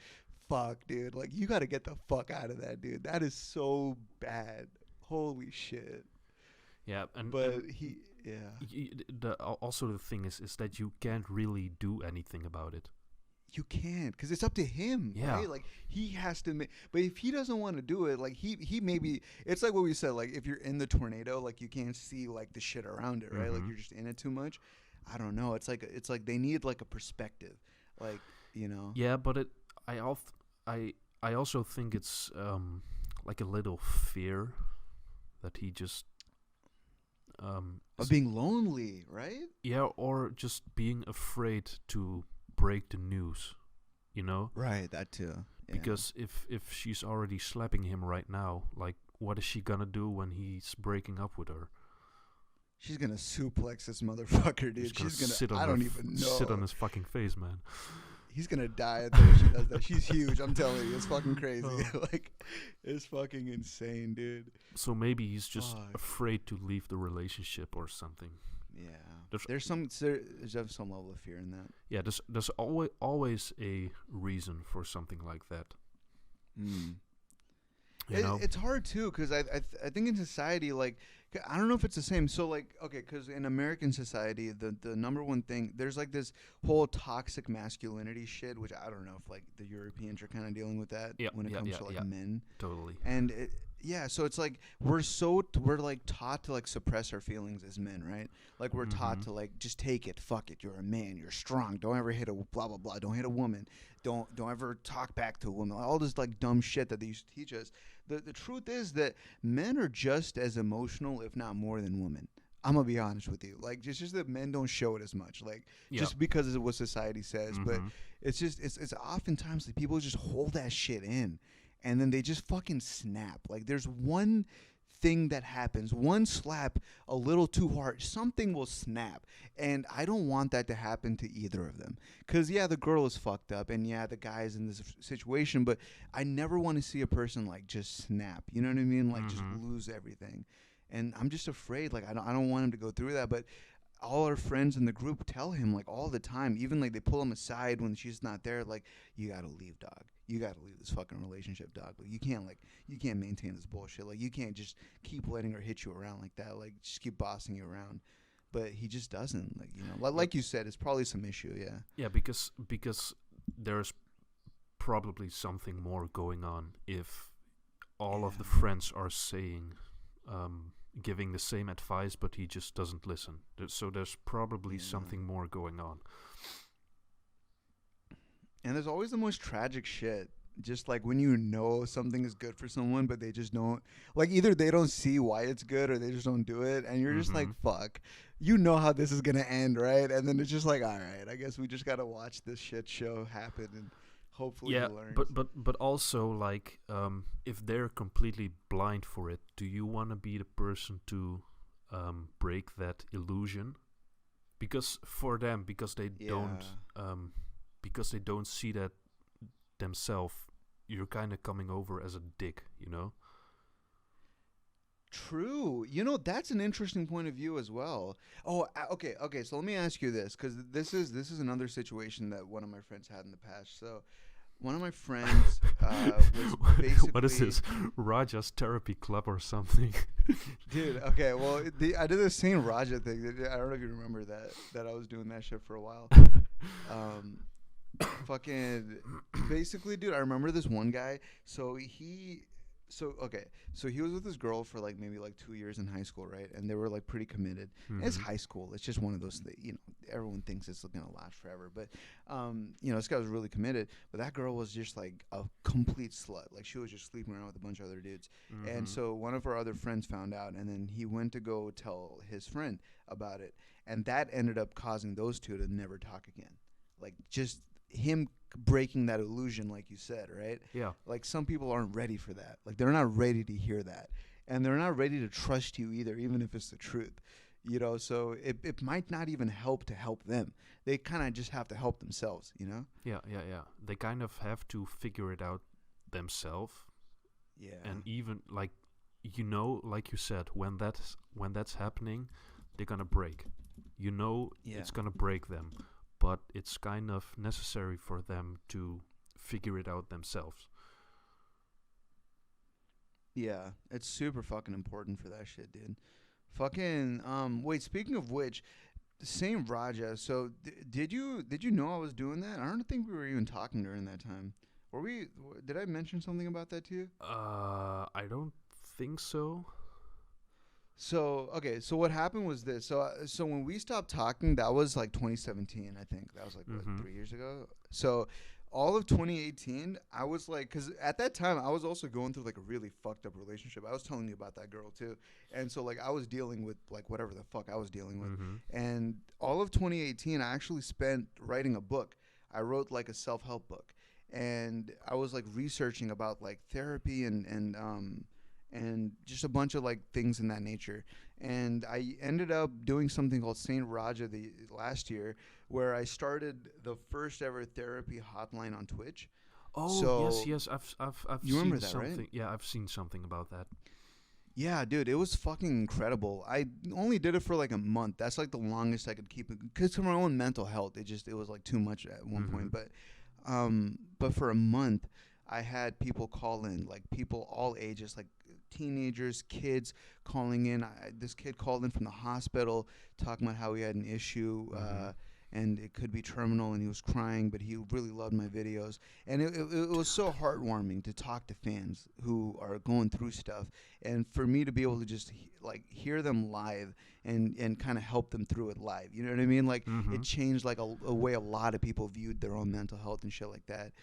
"Fuck, dude! Like you got to get the fuck out of that, dude. That is so bad. Holy shit!" Yeah, and But yeah. also the thing is that you can't really do anything about it. You can't, because it's up to him, Yeah. right? Like he has to make. But if he doesn't want to do it, like he maybe it's like what we said. Like if you're in the tornado, like you can't see like the shit around it, right? Like Mm-hmm. you're just in it too much. I don't know. It's like they need like a perspective, like you know, Yeah, but I also think it's like a little fear that he just of is, being lonely, right? yeah, or just being afraid to break the news, you know? Right. That too. Yeah. Because if she's already slapping him right now, like what is she gonna do when he's breaking up with her? She's gonna suplex this motherfucker, He's dude. gonna She's sit gonna. on I her don't even sit on know. his fucking face, man. He's gonna die after she does that. She's huge. I'm telling you, it's fucking crazy. Oh. Like, it's fucking insane, dude. So maybe he's just Fuck. afraid to leave the relationship or something. Yeah. There's- There's some level of fear in that. Yeah, there's always a reason for something like that. Mm. You know? It's hard too, because I think in society, like, I don't know if it's the same. So like, okay, because in American society, the number one thing, there's like this whole toxic masculinity shit, which I don't know if like the Europeans are kind of dealing with that Yeah, when it yeah, comes yeah, to like yeah. men. Totally. And yeah, so it's like we're like taught to like suppress our feelings as men, right? Like we're taught Mhm. to like just take it, fuck it. You're a man, you're strong. Don't ever hit a blah blah blah. Don't hit a woman. Don't ever talk back to a woman. All this like dumb shit that they used to teach us. The truth is that men are just as emotional, if not more, than women. I'm gonna be honest with you. Like just that men don't show it as much. Like Yeah. just because of what society says, but Mhm. it's just it's oftentimes that people just hold that shit in, and then they just fucking snap. Like there's one thing that happens, one slap a little too hard, something will snap, and I don't want that to happen to either of them. Cause yeah, the girl is fucked up, and yeah, the guy is in this situation, but I never want to see a person like just snap. You know what I mean? Like just Mhm. lose everything, and I'm just afraid. Like I don't want him to go through that, but all our friends in the group tell him like all the time, even like they pull him aside when she's not there, like, you gotta leave, dog. You gotta leave this fucking relationship, dog. Like you can't maintain this bullshit. Like you can't just keep letting her hit you around like that. Like just keep bossing you around. But he just doesn't. Like, you know, like you said, it's probably some issue. Yeah. Yeah, because there's probably something more going on if all of the friends are saying, giving the same advice, but he just doesn't listen. So there's probably something more going on. And there's always the most tragic shit. Just like when you know something is good for someone, but they just don't, like, either they don't see why it's good or they just don't do it, and you're just like, fuck, you know how this is gonna end, right? And then it's just like, all right, I guess we just gotta watch this shit show happen and hopefully he learns. but also, like, if they're completely blind for it, do you want to be the person to break that illusion? Because for them, because they don't see that themselves, you're kind of coming over as a dick, you know? True. You know, that's an interesting point of view as well. Oh, okay. So let me ask you this, because this is another situation that one of my friends had in the past. So one of my friends was basically... What is this? Raja's therapy club or something? Dude, okay. Well, I did the same Raja thing. I don't know if you remember that I was doing that shit for a while. Fucking basically, dude, I remember this one guy. So he was with this girl for like maybe like 2 years in high school, right? And they were like pretty committed. It's high school. It's just one of those things, you know, everyone thinks it's gonna last forever, but you know, this guy was really committed, but that girl was just like a complete slut. Like she was just sleeping around with a bunch of other dudes. And so one of our other friends found out, and then he went to go tell his friend about it, and that ended up causing those two to never talk again. Like just him breaking that illusion, like you said, right? Yeah. Like some people aren't ready for that. Like they're not ready to hear that, and they're not ready to trust you either, even if it's the truth. You know, so it might not even help to help them. They kind of just have to help themselves. You know? Yeah. They kind of have to figure it out themselves. Yeah. And even like, you know, like you said, when that's happening, they're gonna break. You know, it's gonna break them. But it's kind of necessary for them to figure it out themselves. Yeah, it's super fucking important for that shit, dude. Fucking wait, speaking of which, the same Raja. So did you know I was doing that? I don't think we were even talking during that time. Were we? Did I mention something about that to you? I don't think so. So okay, so what happened was this. So when we stopped talking, that was like 2017, I think. That was like what, 3 years ago. So all of 2018, I was like, because at that time I was also going through like a really fucked up relationship. I was telling you about that girl too, and so like I was dealing with like whatever the fuck I was dealing with, and all of 2018 I actually spent writing a book. I wrote like a self-help book, and I was like researching about like therapy and just a bunch of like things in that nature. And I ended up doing something called Saint Raja last year, where I started the first ever therapy hotline on Twitch. Oh, so yes, I've you seen remember that, something. right? Yeah, I've seen something about that. Yeah, dude, it was fucking incredible. I only did it for like a month. That's like the longest I could keep it, because for my own mental health, it was like too much at one point. But for a month, I had people call in, like people all ages, like teenagers, kids calling in. This kid called in from the hospital talking about how he had an issue and it could be terminal, and he was crying, but he really loved my videos. And it was so heartwarming to talk to fans who are going through stuff, and for me to be able to just like hear them live and kind of help them through it live. You know what I mean? Like it changed like a way a lot of people viewed their own mental health and shit like that.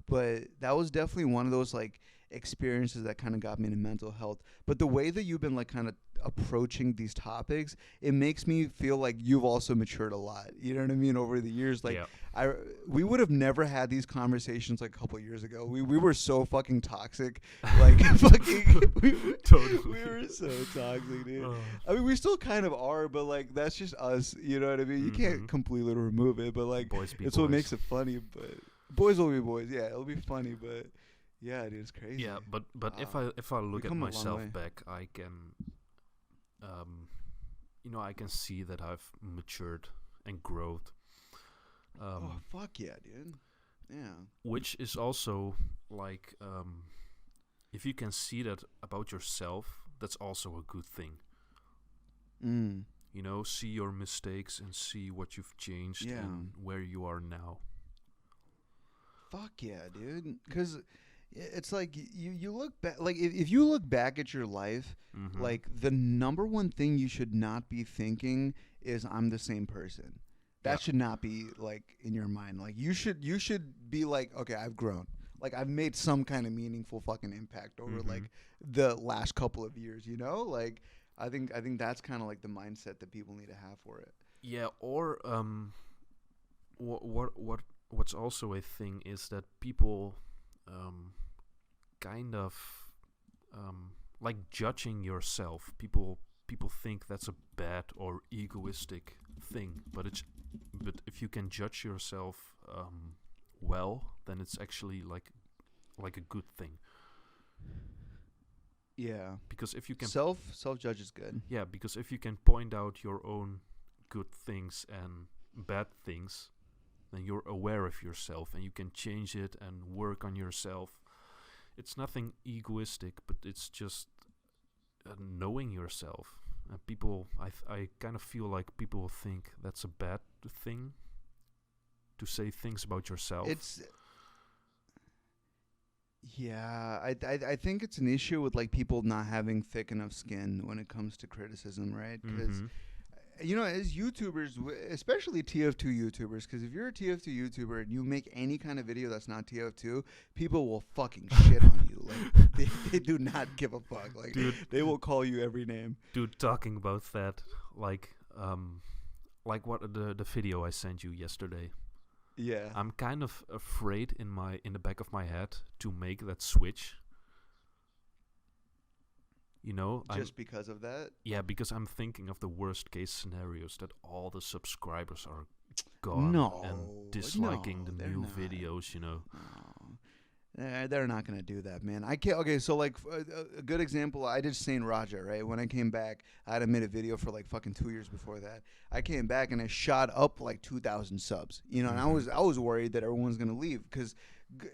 But that was definitely one of those like experiences that kind of got me into mental health. But the way that you've been like kind of approaching these topics, it makes me feel like you've also matured a lot. You know what I mean? Over the years, like we would have never had these conversations like a couple of years ago. We were so fucking toxic. Like fucking we were so toxic, dude. I mean, we still kind of are, but like that's just us. You know what I mean? You can't completely remove it, but like it's what makes it funny. But boys will be boys. Yeah, it'll be funny, but yeah, dude, it's crazy. Yeah, but if I look at myself back, I can, I can see that I've matured and growed. Oh fuck yeah, dude. Yeah. Which is also like, if you can see that about yourself, that's also a good thing. Mm. See your mistakes and see what you've changed Yeah. and where you are now. Fuck yeah, dude. Because it's like you look back, like if you look back at your life, Mm-hmm. like the number one thing you should not be thinking is I'm the same person. That Yeah. should not be like in your mind. Like you should be like, okay, I've grown. Like I've made some kind of meaningful fucking impact over Mm-hmm. like the last couple of years, Like I think that's kind of like the mindset that people need to have for it. Yeah, or what's also a thing is that people kind of like judging yourself. People think that's a bad or egoistic thing, but if you can judge yourself well, then it's actually like a good thing. Yeah. Because if you can Self judge is good. Yeah, because if you can point out your own good things and bad things, then you're aware of yourself and you can change it and work on yourself. It's nothing egoistic, but it's just knowing yourself. I kind of feel like people think that's a bad thing to say things about yourself. Yeah, I think it's an issue with like people not having thick enough skin when it comes to criticism, right? Because as YouTubers, especially TF2 YouTubers, because if you're a TF2 YouTuber and you make any kind of video that's not TF2, people will fucking shit on you. Like they do not give a fuck. Like Dude, they will call you every name. Dude, talking about that, like what the video I sent you yesterday. Yeah. I'm kind of afraid in the back of my head to make that switch. Just because of that? Yeah, because I'm thinking of the worst case scenarios, that all the subscribers are gone and disliking the new videos, No. They're not going to do that, man. I can't. Okay, so like a good example, I did Saint Raja, right? When I came back, I had made a video for like fucking 2 years before that. I came back and it shot up like 2,000 subs, and I was worried that everyone's going to leave because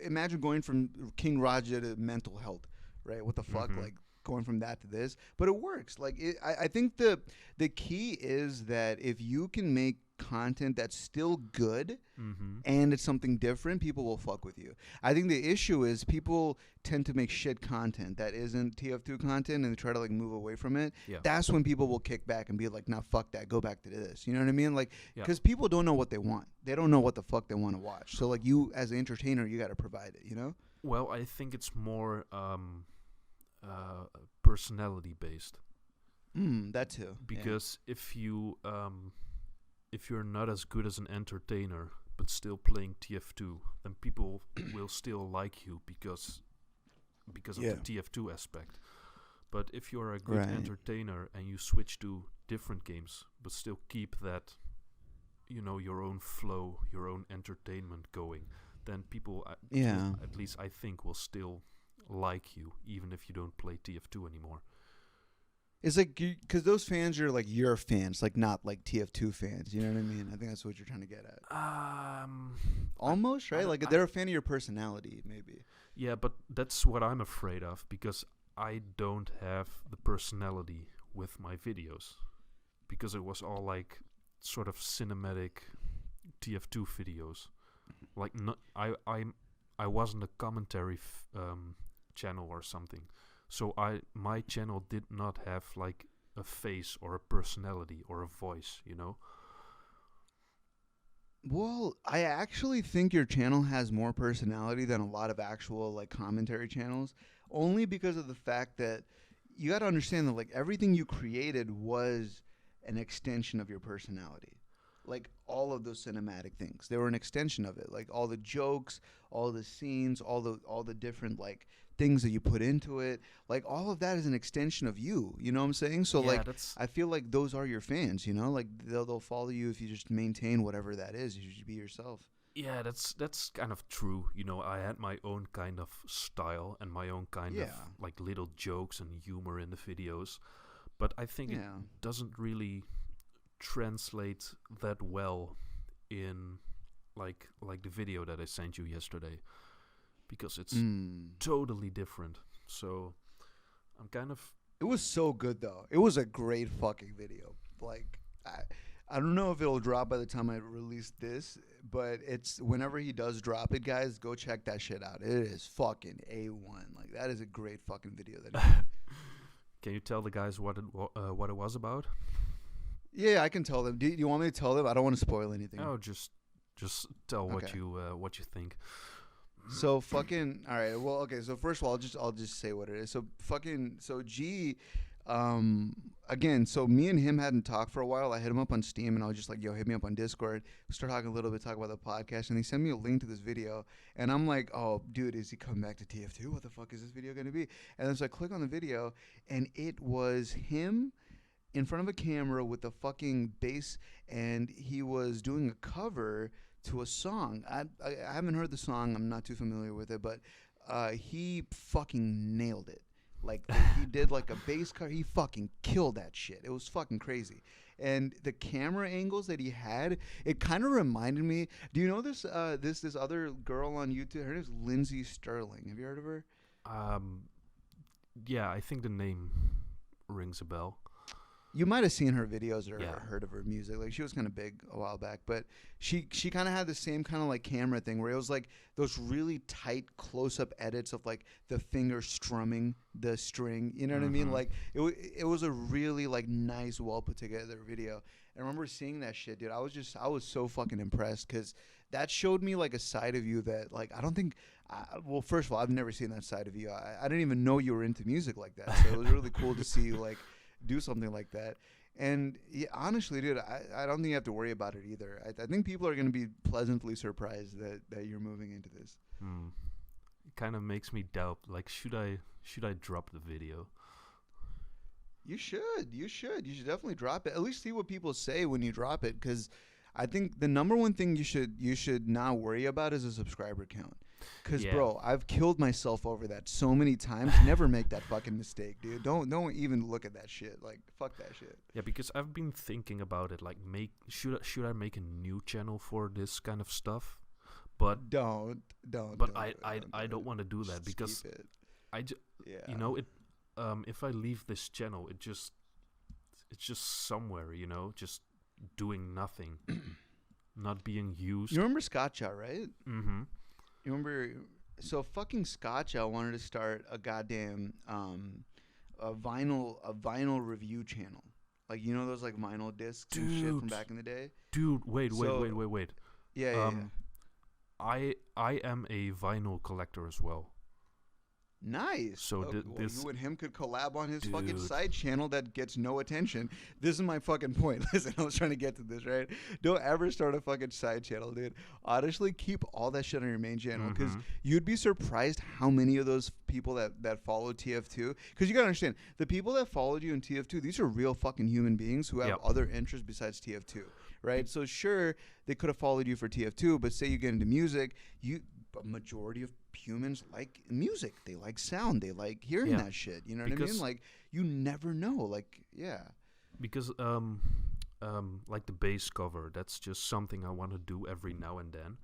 imagine going from King Raja to mental health, right? What the fuck, like going from that to this, but it works. Like I think the key is that if you can make content that's still good and it's something different, people will fuck with you. I think the issue is people tend to make shit content that isn't TF2 content and they try to like move away from it. Yeah. That's when people will kick back and be like, nah, fuck that, go back to this. You know what I mean? Like, because Yeah. people don't know what they want. They don't know what the fuck they want to watch. So like you as an entertainer, you got to provide it, Well, I think it's more personality based. That too. Because if you're not as good as an entertainer but still playing TF2, then people will still like you because of the TF2 aspect. But if you're a good entertainer and you switch to different games but still keep that, your own flow, your own entertainment going, then people, at least I think, will still like you even if you don't play TF2 anymore. It's like, because those fans are like your fans, like not like TF2 fans. You know what I mean? I think that's what you're trying to get at. Almost, right? Like they're a fan of your personality, maybe. Yeah, but that's what I'm afraid of, because I don't have the personality with my videos, because it was all like sort of cinematic TF2 videos. Like I wasn't a commentary channel or something. So my channel did not have like a face or a personality or a voice, Well, I actually think your channel has more personality than a lot of actual like commentary channels, only because of the fact that you got to understand that like everything you created was an extension of your personality. Like all of those cinematic things, they were an extension of it. Like all the jokes, all the scenes, all the different like things that you put into it, like all of that is an extension of you. You know what I'm saying? So I feel like those are your fans. Like they'll follow you if you just maintain whatever that is. You should be yourself. Yeah, that's kind of true. I had my own kind of style and my own kind of like little jokes and humor in the videos, but I think it doesn't really translate that well in like the video that I sent you yesterday, because it's totally different. So I'm kind of It was so good though. It was a great fucking video. Like I don't know if it'll drop by the time I release this, but it's whenever he does drop it, guys, go check that shit out. It is fucking A1. Like that is a great fucking video that he made. Can you tell the guys what it was about? Yeah, I can tell them. Do you want me to tell them? I don't want to spoil anything. Oh, just tell what Okay. you think. So fucking all right. Well, okay. So first of all, I'll just say what it is. So G, again. So me and him hadn't talked for a while. I hit him up on Steam, and I was just like, "Yo, hit me up on Discord." We start talking a little bit, talk about the podcast, and he sent me a link to this video, and I'm like, "Oh, dude, is he coming back to TF2? What the fuck is this video gonna be?" And then so I click on the video, and it was him in front of a camera with a fucking bass, and he was doing a cover to a song. I haven't heard the song. I'm not too familiar with it, but he fucking nailed it. Like he did like a bass cover. He fucking killed that shit. It was fucking crazy. And the camera angles that he had, it kind of reminded me. Do you know this other girl on YouTube? Her name's Lindsay Sterling. Have you heard of her? Yeah, I think the name rings a bell. You might have seen her videos or Yeah. heard of her music. Like she was kind of big a while back, but she kind of had the same kind of like camera thing where it was like those really tight close up edits of like the finger strumming the string. You know what I mean? Like it was a really like nice, well put together video. And I remember seeing that shit, dude. I was so fucking impressed because that showed me like a side of you that like I don't think. Well, first of all, I've never seen that side of you. I didn't even know you were into music like that. So it was really cool to see you like do something like that. And yeah, honestly, dude, I don't think you have to worry about it either. I think people are going to be pleasantly surprised that you're moving into this. It kind of makes me doubt. Like, should I drop the video? You should. You should definitely drop it. At least see what people say when you drop it, because I think the number one thing you should not worry about is a subscriber count. Cause Yeah. bro, I've killed myself over that so many times. Never make that fucking mistake, dude. Don't even look at that shit. Like fuck that shit. Yeah, because I've been thinking about it. Like, should I make a new channel for this kind of stuff? But Don't. but do I don't want to do that Just because keep it. Yeah. you know, it if I leave this channel, it's just somewhere, you know, just doing nothing, not being used. You remember Scotcha, right? Mm-hmm. You remember? So fucking Scotcha wanted to start a goddamn a vinyl review channel. Like you know those like vinyl discs and shit from Dude. back in the day. Dude, wait. Yeah. I am a vinyl collector as well. Nice. So well, this, you and him could collab on his fucking Dude. side channel that gets no attention. This is my fucking point. Listen, I was trying to get to this, right? Don't ever start a fucking side channel, dude. Honestly, keep all that shit on your main channel because you'd be surprised how many of those people that follow TF2. Because you gotta understand, the people that followed you in TF2, these are real fucking human beings who have Yep. other interests besides TF2, right? So sure, they could have followed you for TF2, but say you get into music, a majority of humans like music. They like sound. They like hearing Yeah. that shit. You know what I mean? Because- Like you never know. Like yeah. because like the bass cover, that's just something I want to do every now and then.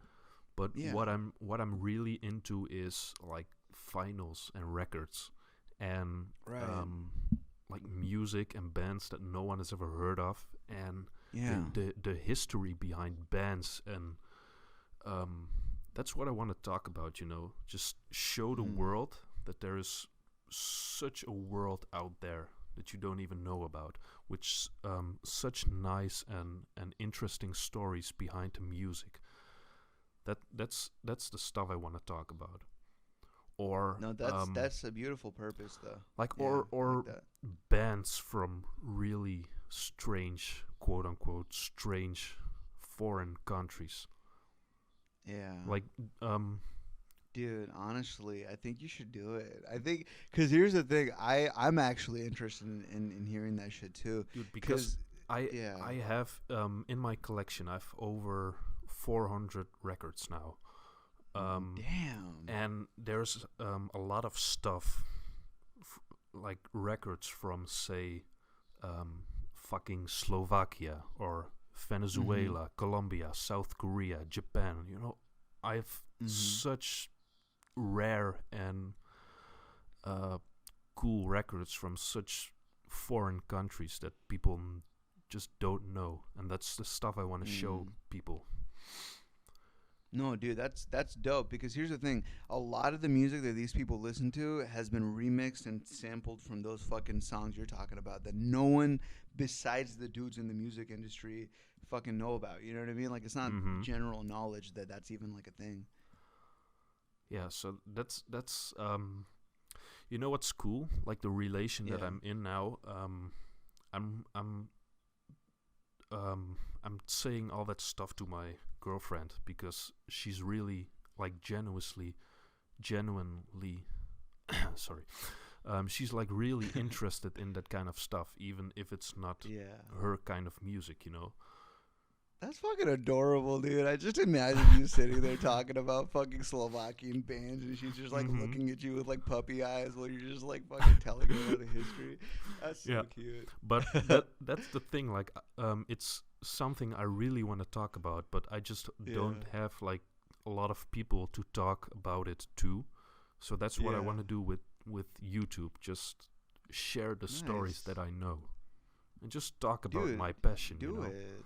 But Yeah. what I'm really into is like vinyls and records and Right. like music and bands that no one has ever heard of, and Yeah. the history behind bands, and that's what I want to talk about, you know. Just show the world that there is such a world out there that you don't even know about, which such nice and interesting stories behind the music. That's the stuff I want to talk about. Or No, that's a beautiful purpose though. like Yeah, or like that. bands from really strange, quote unquote, strange foreign countries. Yeah. Like Dude, honestly, I think you should do it. I think because here's the thing, I'm actually interested in hearing that shit too. dude, because I yeah. I have in my collection I've over 400 records now. Damn. And there's a lot of stuff like records from say fucking Slovakia or Venezuela, Colombia, South Korea, Japan. You know, I have such rare and cool records from such foreign countries that people just don't know, and that's the stuff I want to show people. No, dude, that's dope because here's the thing. A lot of the music that these people listen to has been remixed and sampled from those fucking songs you're talking about that no one besides the dudes in the music industry fucking know about. You know what I mean? Like it's not general knowledge that that's even like a thing. Yeah, so that's you know what's cool? Like the relation that I'm in now. I'm I'm saying all that stuff to my girlfriend because she's really like genuinely sorry, she's like really interested in that kind of stuff, even if it's not her kind of music, you know. That's fucking adorable, dude. I just imagine you sitting there talking about fucking Slovakian bands and she's just like looking at you with like puppy eyes while you're just like fucking telling her about the history. That's so cute. But that's the thing, like it's something I really want to talk about, but I just don't have like a lot of people to talk about it to. So that's what I want to do with YouTube. Just share the stories that I know and just talk about my passion. Do you know? it.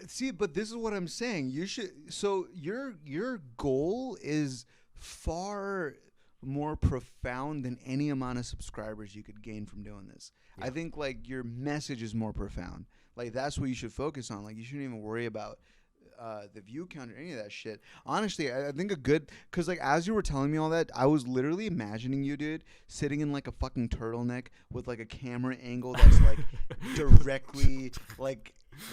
See, but this is what I'm saying. You should. So your goal is far more profound than any amount of subscribers you could gain from doing this. Yeah. I think like your message is more profound. Like that's what you should focus on. Like you shouldn't even worry about the view count or any of that shit. Honestly, I think because like as you were telling me all that, I was literally imagining you, dude, sitting in like a fucking turtleneck with like a camera angle that's like directly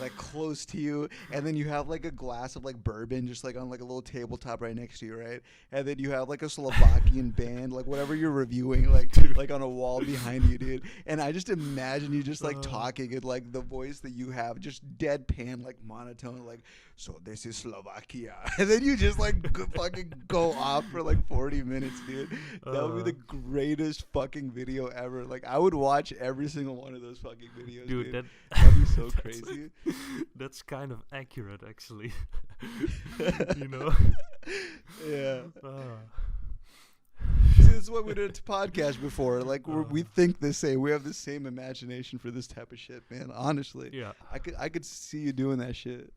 like close to you, and then you have like a glass of like bourbon just like on like a little tabletop right next to you, right? And then you have like a Slovakian band, like whatever you're reviewing, like on a wall behind you, dude. And I just imagine you just like talking in like the voice that you have, just deadpan, like monotone, like, so this is Slovakia, and then you just like fucking go off for like 40 minutes, dude. That would be the greatest fucking video ever. Like I would watch every single one of those fucking videos, dude. That'd be so crazy. That's kind of accurate, actually. You know? Yeah. See, this is what we did to podcast before. Like we think the same. We have the same imagination for this type of shit, man. Honestly. Yeah. I could see you doing that shit.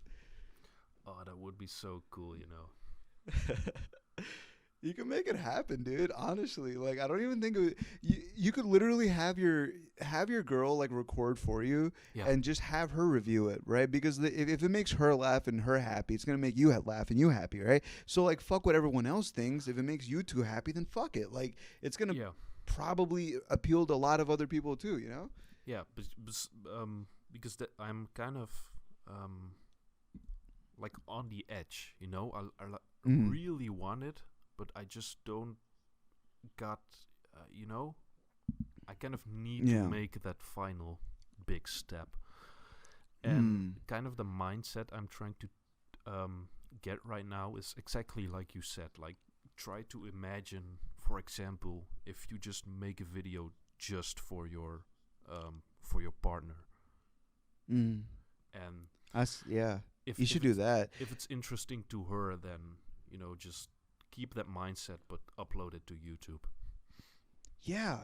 Oh, that would be so cool, you know. You can make it happen, dude. Honestly, like I don't even think you could literally have your girl like record for you and just have her review it, right? Because if it makes her laugh and her happy, it's gonna make you laugh and you happy, right? So like fuck what everyone else thinks. If it makes you two happy, then fuck it. Like it's gonna probably appeal to a lot of other people too, you know? Yeah, because I'm kind of like on the edge, you know. I really want it. But I just don't got, you know, I kind of need to make that final big step. And kind of the mindset I'm trying to get right now is exactly like you said. Like, try to imagine, for example, if you just make a video just for your partner. And you should do that. If it's interesting to her, then, you know, just keep that mindset, but upload it to YouTube. Yeah,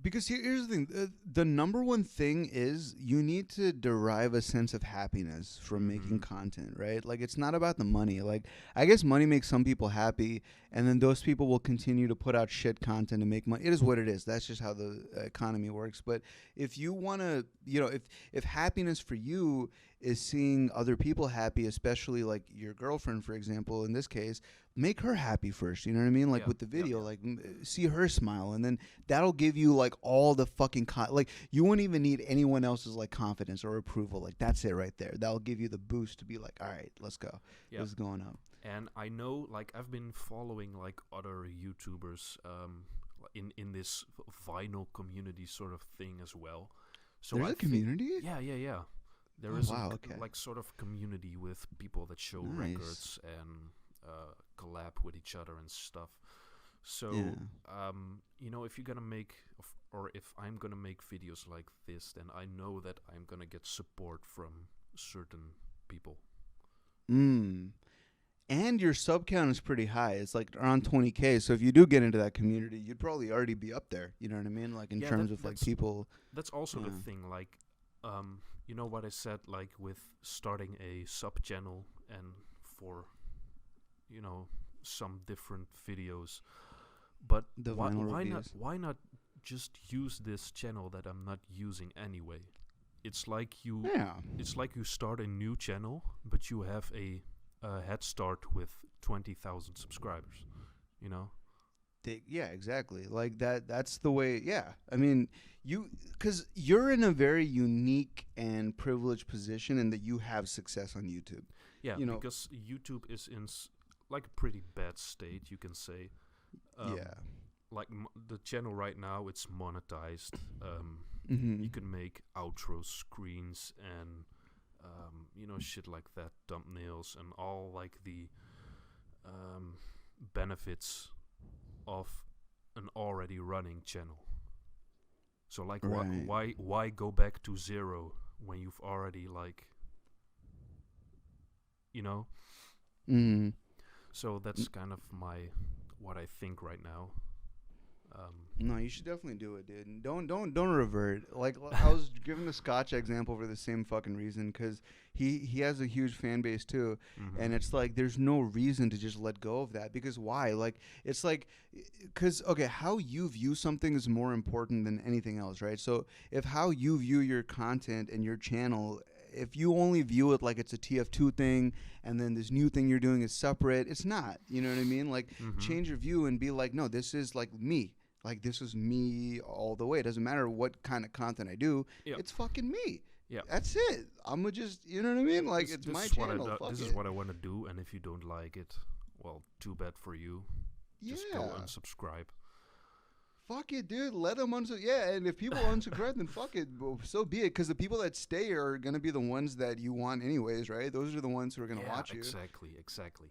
because here's the thing. The number one thing is you need to derive a sense of happiness from making content, right? Like, it's not about the money. Like, I guess money makes some people happy, and then those people will continue to put out shit content and make money. It is what it is. That's just how the economy works. But if you want to, you know, if happiness for you is seeing other people happy, especially like your girlfriend, for example, in this case, make her happy first. You know what I mean? Like with the video, like see her smile, and then that'll give you like all the fucking like you won't even need anyone else's like confidence or approval. Like that's it right there. That'll give you the boost to be like, all right, let's go. This is going up. And I know, like, I've been following like other YouTubers in this vinyl community sort of thing as well. So there's a community? Yeah. There is like sort of community with people that show records and collab with each other and stuff. So you know, if you're gonna make or if I'm gonna make videos like this, then I know that I'm gonna get support from certain people. Mm. And your sub count is pretty high. It's like around 20K. So if you do get into that community, you'd probably already be up there. You know what I mean? Like in Yeah, terms of like people. that's also the Yeah. thing. Like, you know what I said, like with starting a sub channel and for, you know, some different videos. But The vinyl reviews. why not just use this channel that I'm not using anyway? It's like you Yeah. it's like you start a new channel, but you have a head start with 20,000 subscribers. You know? Yeah, exactly. Like that's the way. Yeah. I mean, cuz you're in a very unique and privileged position in that you have success on YouTube. Yeah, You know. because YouTube is in like a pretty bad state, you can say. Yeah. Like the channel right now, it's monetized. Mhm. You can make outro screens and you know, shit like that, thumbnails and all like the benefits of an already running channel. So like, Right. why go back to zero when you've already like, you know? Mhm. So that's kind of what I think right now. No, you should definitely do it, dude. And don't revert. Like I was giving the Scotch example for the same fucking reason, because he has a huge fan base too, and it's like there's no reason to just let go of that, because why? Like it's like, because okay, how you view something is more important than anything else, right? So if how you view your content and your channel, if you only view it like it's a TF2 thing and then this new thing you're doing is separate, it's not. You know what I mean? Like change your view and be like, no, this is like me. Like this is me all the way. It doesn't matter what kind of content I do. Yep. It's fucking me. Yeah. That's it. I'm gonna just, you know what I mean? Like it's my channel. Fuck This it. is what I want to do, and if you don't like it, well, too bad for you. Just go Yeah. unsubscribe. Fuck it, dude. Let them unsubscribe. Yeah, and if people unsubscribe, then fuck it. Well, so be it. Because the people that stay are gonna be the ones that you want, anyways, right? Those are the ones who are gonna watch you. Exactly.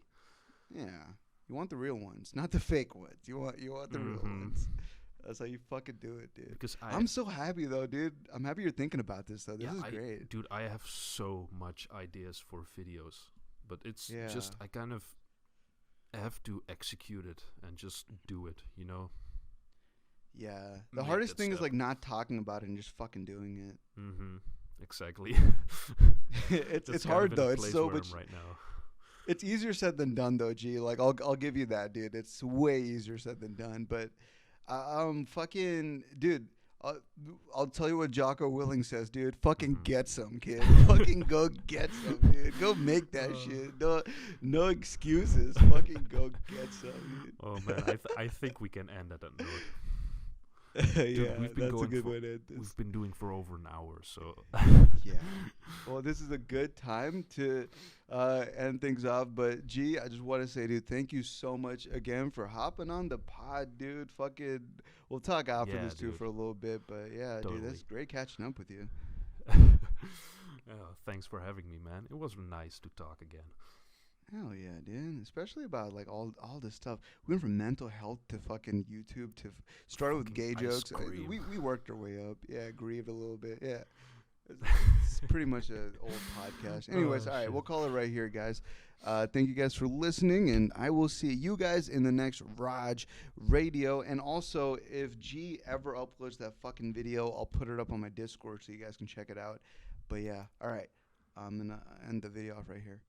Yeah. You want the real ones, not the fake ones. You want the real ones. That's how you fucking do it, dude. Because I'm so happy though, dude. I'm happy you're thinking about this though. This is great. Dude, I have so much ideas for videos, but it's just I kind of have to execute it and just do it, you know? Yeah. The hardest thing is like not talking about it and just fucking doing it. Exactly. It's hard though. It's so much right now. It's easier said than done though, G. Like I'll give you that, dude. It's way easier said than done. But fucking dude, I'll tell you what Jocko Willing says, dude. Fucking get some, kid. Fucking go get some, dude. Go make that shit. No excuses. Fucking go get some, dude. Oh man, I think we can end at that note. Dude, yeah, that's a good way to end this. We've been doing for over an hour, so yeah. Well, this is a good time to end things off. But G, I just want to say, dude, thank you so much again for hopping on the pod, dude. Fucking, we'll talk after this too for a little bit. But yeah, totally. Dude, that's great catching up with you. Thanks for having me, man. It was nice to talk again. Hell yeah, dude. Especially about like all this stuff. We went from mental health to fucking YouTube to started with gay jokes. We worked our way up. Yeah, grieved a little bit. Yeah. It's pretty much an old podcast. Anyways, all right, we'll call it right here, guys. Thank you guys for listening, and I will see you guys in the next Raj Radio. And also, if G ever uploads that fucking video, I'll put it up on my Discord so you guys can check it out. But yeah, all right. I'm going to end the video off right here.